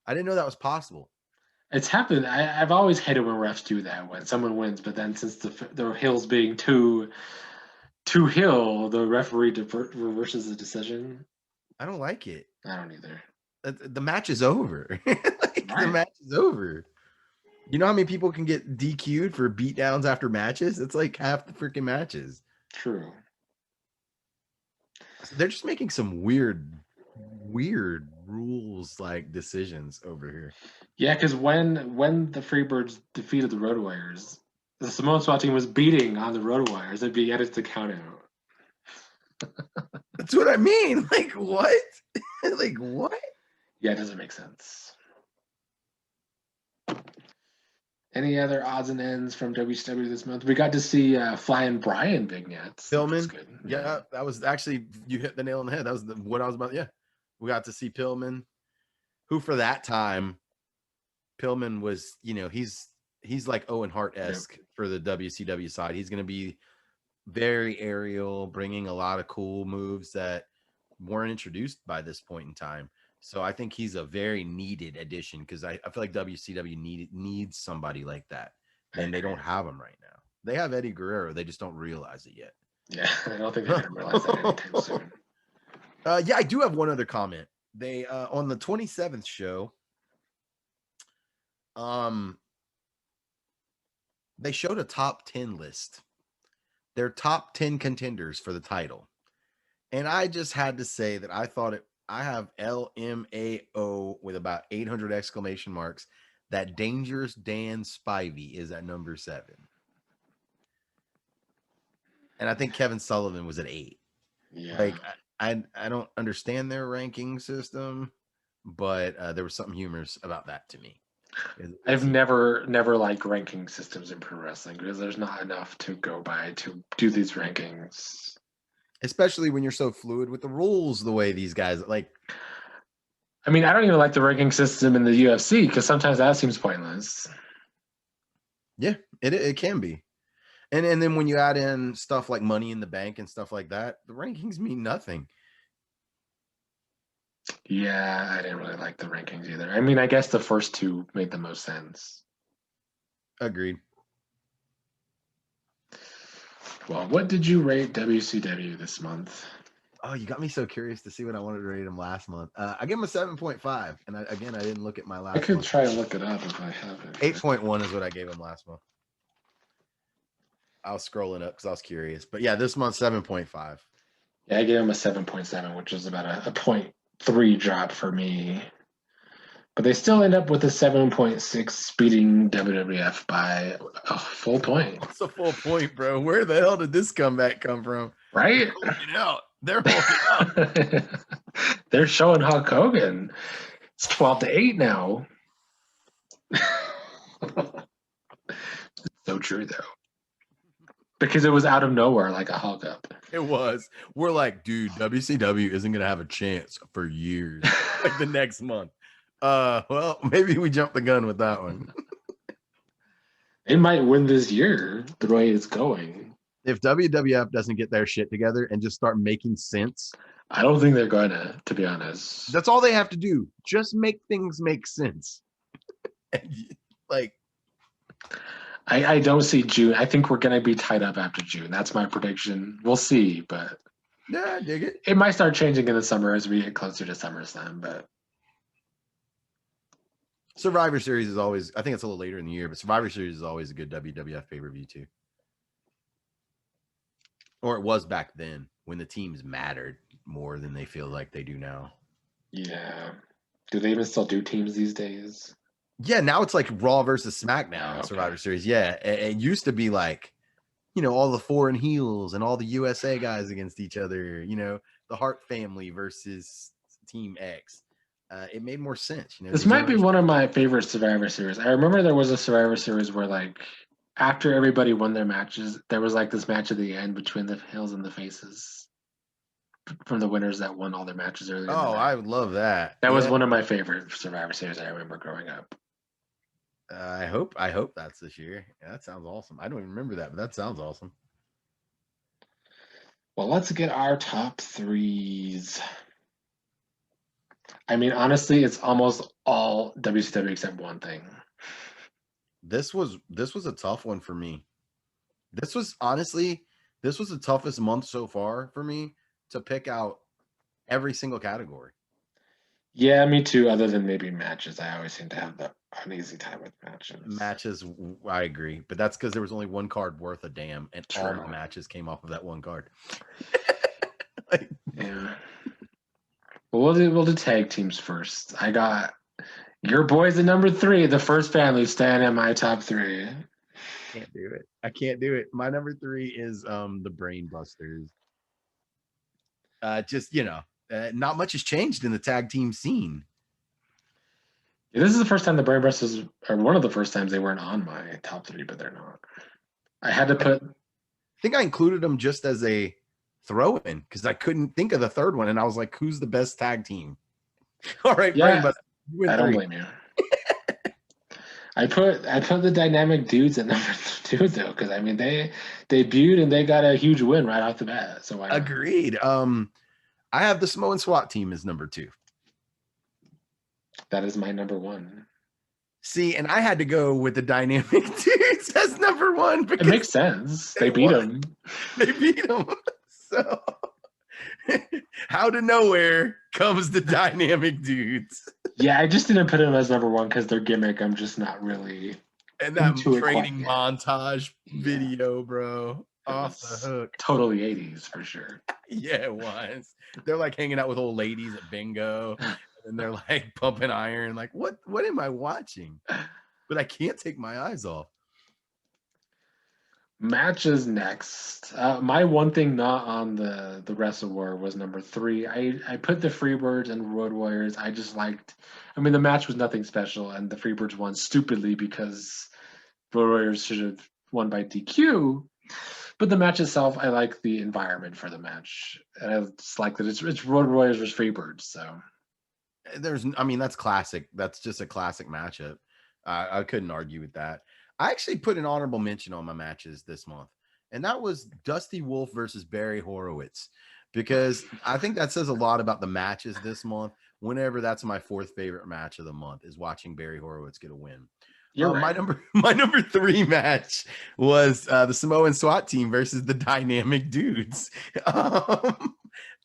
I didn't know that was possible. It's happened. I've always hated when refs do that when someone wins, but then since the hills being too hill, the referee reverses the decision. I don't like it. I don't either. The match is over. Like, the Right. match is over. You know how many people can get DQ'd for beatdowns after matches? It's like half the freaking matches. True. They're just making some weird rules like decisions over here. Yeah, because when the Freebirds defeated the Road Warriors, the Samoa SWAT team was beating on the Road Warriors. It'd be added to count out. That's what I mean. Like, what? Like, what? Yeah, it doesn't make sense. Any other odds and ends from WCW this month? We got to see Flying Brian vignettes. Pillman. Good. Yeah, that was actually, you hit the nail on the head. That was what I was about. Yeah. We got to see Pillman, who for that time, Pillman was, he's like Owen Hart-esque for the WCW side. He's going to be very aerial, bringing a lot of cool moves that weren't introduced by this point in time. So I think he's a very needed addition because I feel like WCW needs somebody like that. And they don't have him right now. They have Eddie Guerrero. They just don't realize it yet. Yeah, I don't think they're going to realize that anytime soon. Yeah, I do have one other comment. They on the 27th show, they showed a top 10 list. Their top 10 contenders for the title. And I just had to say that I thought I have LMAO with about 800 exclamation marks. That Dangerous Dan Spivey is at number 7. And I think Kevin Sullivan was at 8. Yeah. Like, I don't understand their ranking system, but there was something humorous about that to me. I've never liked ranking systems in pro wrestling because there's not enough to go by to do these rankings. Especially when you're so fluid with the rules, the way these guys like. I mean, I don't even like the ranking system in the UFC because sometimes that seems pointless. Yeah, it can be. And then when you add in stuff like Money in the Bank and stuff like that, the rankings mean nothing. Yeah, I didn't really like the rankings either. I mean, I guess the first two made the most sense. Agreed. Well, what did you rate WCW this month? Oh, you got me so curious to see what I wanted to rate them last month. I gave them a 7.5. And I didn't look at my last I could month. try and look it up if I have it. 8.1 is what I gave them last month. I was scrolling up because I was curious. But yeah, this month, 7.5. Yeah, I gave him a 7.7, which is about a 0.3 drop for me. But they still end up with a 7.6, beating WWF by a full point. It's a full point, bro. Where the hell did this comeback come from? Right? They're holding out. They're showing Hulk Hogan. It's 12-8 now. So true, though. Because it was out of nowhere, like a Hulk up. It was. We're like, dude, WCW isn't going to have a chance for years. Like the next month. Well, maybe we jumped the gun with that one. They might win this year the way it's going. If WWF doesn't get their shit together and just start making sense. I don't think they're going to be honest. That's all they have to do. Just make things make sense. Like, I don't see June. I think we're going to be tied up after June. That's my prediction. We'll see, but yeah, I dig it. It might start changing in the summer as we get closer to SummerSlam, but Survivor Series is always, I think it's a little later in the year, but Survivor Series is always a good WWF pay-per-view too. Or it was back then when the teams mattered more than they feel like they do now. Yeah. Do they even still do teams these days? Yeah, now it's like Raw versus SmackDown, Okay. Survivor Series. Yeah, it used to be like, all the foreign heels and all the USA guys against each other, the Hart family versus Team X. It made more sense. This might be one of my favorite Survivor Series. I remember there was a Survivor Series where, like, after everybody won their matches, there was like this match at the end between the heels and the faces from the winners that won all their matches earlier. Oh, I would love that. That was one of my favorite Survivor Series I remember growing up. I hope that's this year. Yeah, that sounds awesome. I don't even remember that, but that sounds awesome. Well, let's get our top threes. I mean, honestly, it's almost all WCW except one thing. This was a tough one for me. This was the toughest month so far for me to pick out every single category. Yeah, me too. Other than maybe matches, I always seem to have an easy time with matches. Matches, I agree, but that's because there was only one card worth a damn, and all True. my matches came off of that one card. Yeah. Well, we'll do tag teams first. I got your boys at number 3, the First Family, staying in my top 3. Can't do it. I can't do it. My number 3 is the Brain Busters. Just not much has changed in the tag team scene. Yeah, this is the first time the Brain Busters, or one of the first times they weren't on my top 3, but they're not. I had to put. I think I included them just as a throw-in because I couldn't think of the third one, and I was like, "Who's the best tag team?" All right, Yeah, Brain Busters. I don't blame you. I put the Dynamic Dudes at number 2 though, because I mean they debuted and they got a huge win right off the bat. So why not? Agreed. I have the Samoan SWAT team as number 2. That is my number 1. See, and I had to go with the Dynamic Dudes as number 1 because it makes sense. They beat them. They beat them. So out of nowhere comes the Dynamic Dudes. Yeah, I just didn't put them as number 1 because their gimmick, I'm just not really. And that training montage video, bro. Off the hook. Totally 80s for sure. Yeah, it was. They're like hanging out with old ladies at bingo. And they're like pumping iron. Like, what am I watching? But I can't take my eyes off. Matches next. My one thing not on the WrestleWar was number 3. I put the Freebirds and Road Warriors. I just liked. I mean, the match was nothing special, and the Freebirds won stupidly because Road Warriors should have won by DQ. But the match itself, I like the environment for the match. And I just like that it's Road Warriors versus Freebirds. So that's classic. That's just a classic matchup. I couldn't argue with that. I actually put an honorable mention on my matches this month, and that was Dusty Wolf versus Barry Horowitz, because I think that says a lot about the matches this month. Whenever that's my 4th favorite match of the month is watching Barry Horowitz get a win. right. My number 3 match was the Samoan SWAT team versus the Dynamic Dudes.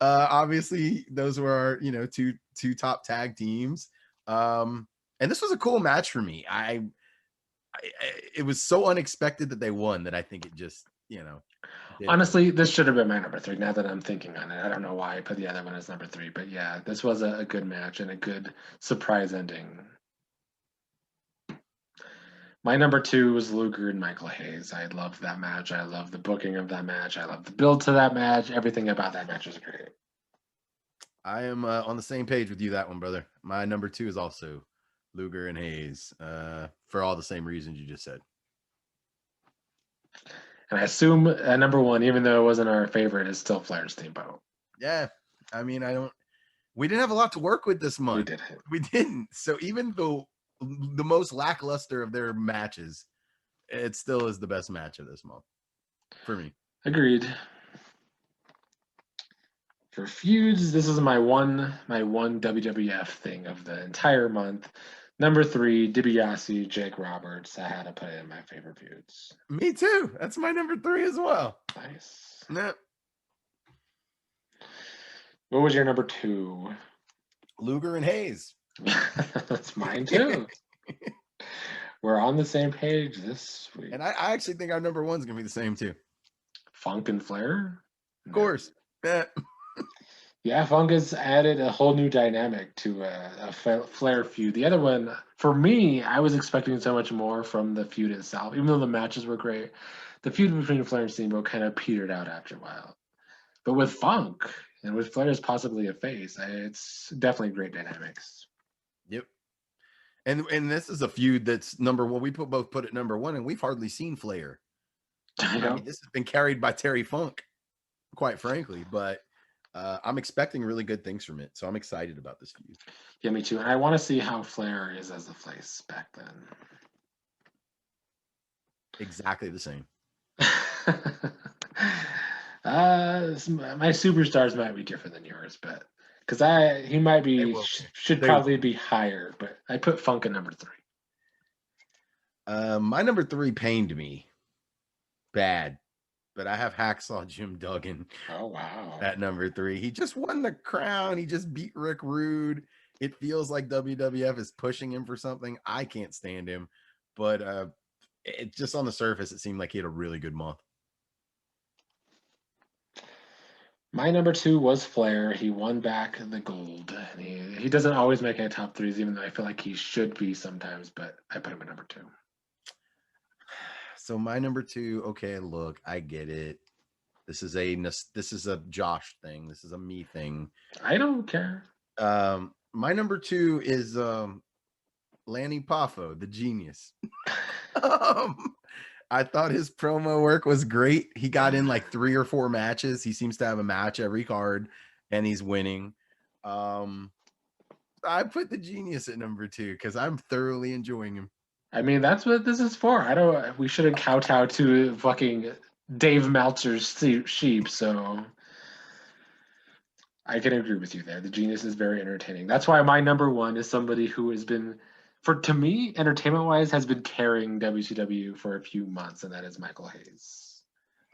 Obviously, those were our two top tag teams, and this was a cool match for me. It was so unexpected that they won that I think it just honestly, this should have been my number 3. Now that I'm thinking on it, I don't know why I put the other one as number 3, but yeah, this was a good match and a good surprise ending. My number 2 was Luger and Michael Hayes. I loved that match. I love the booking of that match. I love the build to that match. Everything about that match was great. I am on the same page with you that one, brother. My number 2 is also Luger and Hayes, for all the same reasons you just said. And I assume number 1, even though it wasn't our favorite, is still Flair and Steamboat. Yeah, I mean, we didn't have a lot to work with this month. We didn't. So even though the most lackluster of their matches, it still is the best match of this month for me. Agreed. For feuds, this is my one WWF thing of the entire month. Number 3, DiBiase, Jake Roberts. I had to put it in my favorite feuds. Me too. That's my number 3 as well. Nice. Yeah. What was your number 2? Luger and Hayes. That's mine too. We're on the same page this week. And I actually think our number 1 is going to be the same too. Funk and Flair? Of course. Yeah. Yeah, Funk has added a whole new dynamic to a Flair feud. The other one, for me, I was expecting so much more from the feud itself. Even though the matches were great, the feud between Flair and Steamboat kind of petered out after a while. But with Funk, and with Flair as possibly a face, it's definitely great dynamics. Yep. And this is a feud that's number 1. We both put it number 1, and we've hardly seen Flair. I mean, this has been carried by Terry Funk, quite frankly, but I'm expecting really good things from it, so I'm excited about this feud. Yeah, me too. And I want to see how Flair is as a face back then. Exactly the same. My superstars might be different than yours, but because he might be should probably be higher, but I put Funk at number 3. My number 3 pained me bad, but I have Hacksaw Jim Duggan. Oh wow! At number 3, he just won the crown. He just beat Rick Rude. It feels like WWF is pushing him for something. I can't stand him, but it just on the surface, it seemed like he had a really good month. My number 2 was Flair. He won back the gold. He doesn't always make any top 3s, even though I feel like he should be sometimes, but I put him at number 2. So my number 2, okay, look, I get it. This is a Josh thing. This is a me thing. I don't care. My number 2 is Lanny Poffo, the genius. I thought his promo work was great. He got in like 3 or 4 matches. He seems to have a match every card, and he's winning. I put the genius at number 2 because I'm thoroughly enjoying him. I mean, that's what this is for. We shouldn't kowtow to fucking Dave Meltzer's sheep, so I can agree with you there. The genius is very entertaining. That's why my number 1 is somebody who has been, to me, entertainment-wise, has been carrying WCW for a few months, and that is Michael Hayes.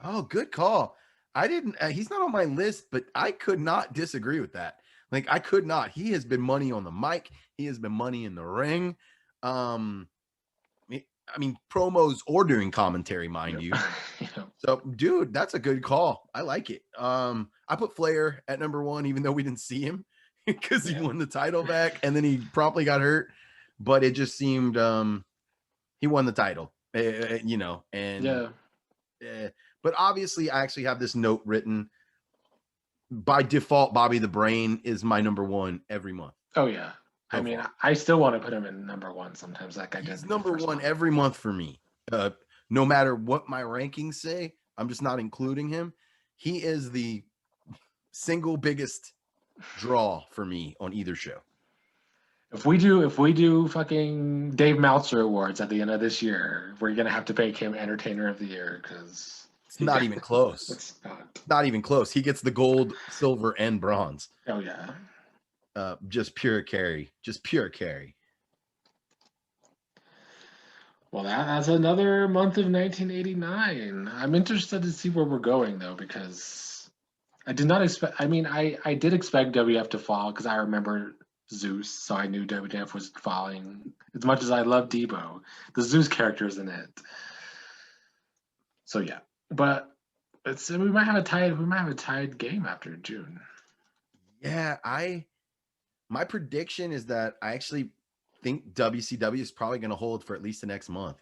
Oh, good call. I didn't. He's not on my list, but I could not disagree with that. Like, I could not. He has been money on the mic. He has been money in the ring. I mean, promos or doing commentary, mind you. So, dude, that's a good call. I like it. I put Flair at number 1, even though we didn't see him because he won the title back and then he promptly got hurt. But it just seemed he won the title, and but obviously I actually have this note written. By default, Bobby the Brain is my number 1 every month. Oh yeah. I mean, I still want to put him in number 1 sometimes, like I did. He's number 1 every month for me. No matter what my rankings say, I'm just not including him. He is the single biggest draw for me on either show. If we do fucking Dave Meltzer awards at the end of this year, we're gonna have to make him Entertainer of the Year because it's not even close. It's not even close. He gets the gold, silver, and bronze. Oh yeah. Just pure carry. Well, that's another month of 1989. I'm interested to see where we're going though, because I did not expect. I mean, I did expect WF to fall because I remember Zeus, so I knew WWF was falling. As much as I love Debo, the Zeus character is in it. So yeah, but we might have a tied game after June. Yeah, my prediction is that I actually think WCW is probably going to hold for at least the next month.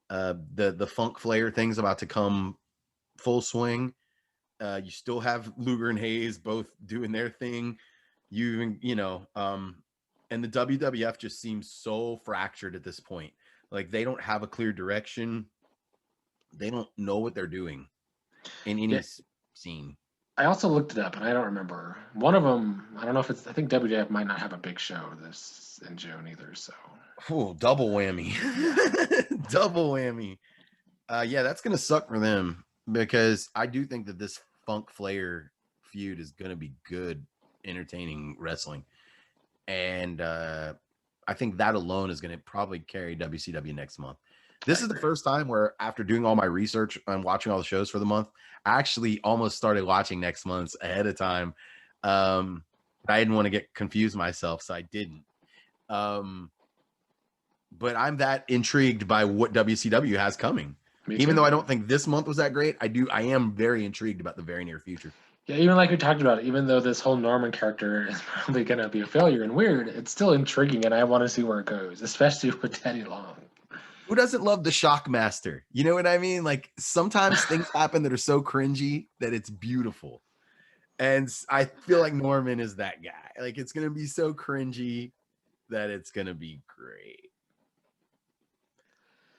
The Funk Flair thing's about to come full swing. You still have Luger and Hayes both doing their thing. And the WWF just seems so fractured at this point. Like they don't have a clear direction. They don't know what they're doing in any scene. I also looked it up and I don't remember. One of them, I don't know if I think WWF might not have a big show this in June either. So, double whammy. Double whammy. Yeah, that's going to suck for them because I do think that this Funk Flair feud is going to be good, entertaining wrestling. And I think that alone is going to probably carry WCW next month. This is the first time where after doing all my research and watching all the shows for the month, I actually almost started watching next month's ahead of time. I didn't want to get confused myself, so I didn't. But I'm that intrigued by what WCW has coming. Even though I don't think this month was that great, I am very intrigued about the very near future. Yeah, even like we talked about, even though this whole Norman character is probably going to be a failure and weird, it's still intriguing, and I want to see where it goes, especially with Teddy Long. Who doesn't love the Shockmaster? You know what I mean? Like sometimes things happen that are so cringy that it's beautiful. And I feel like Norman is that guy. Like it's going to be so cringy that it's going to be great.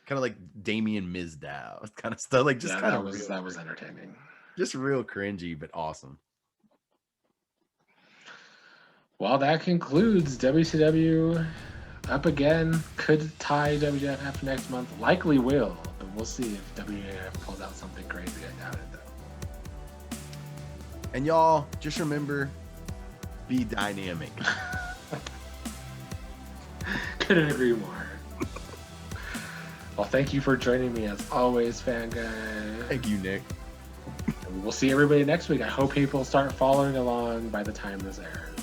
Kind of like Damien Mizdow kind of stuff. Like just kind of that was entertaining. Just real cringy, but awesome. Well, that concludes WCW Up Again. Could tie WWF after next month. Likely will, but we'll see if WWF pulls out something crazy. I doubt it, And y'all, just remember, be dynamic. Couldn't agree more. Well, thank you for joining me as always, fan guy. Thank you, Nick. And we'll see everybody next week. I hope people start following along by the time this airs.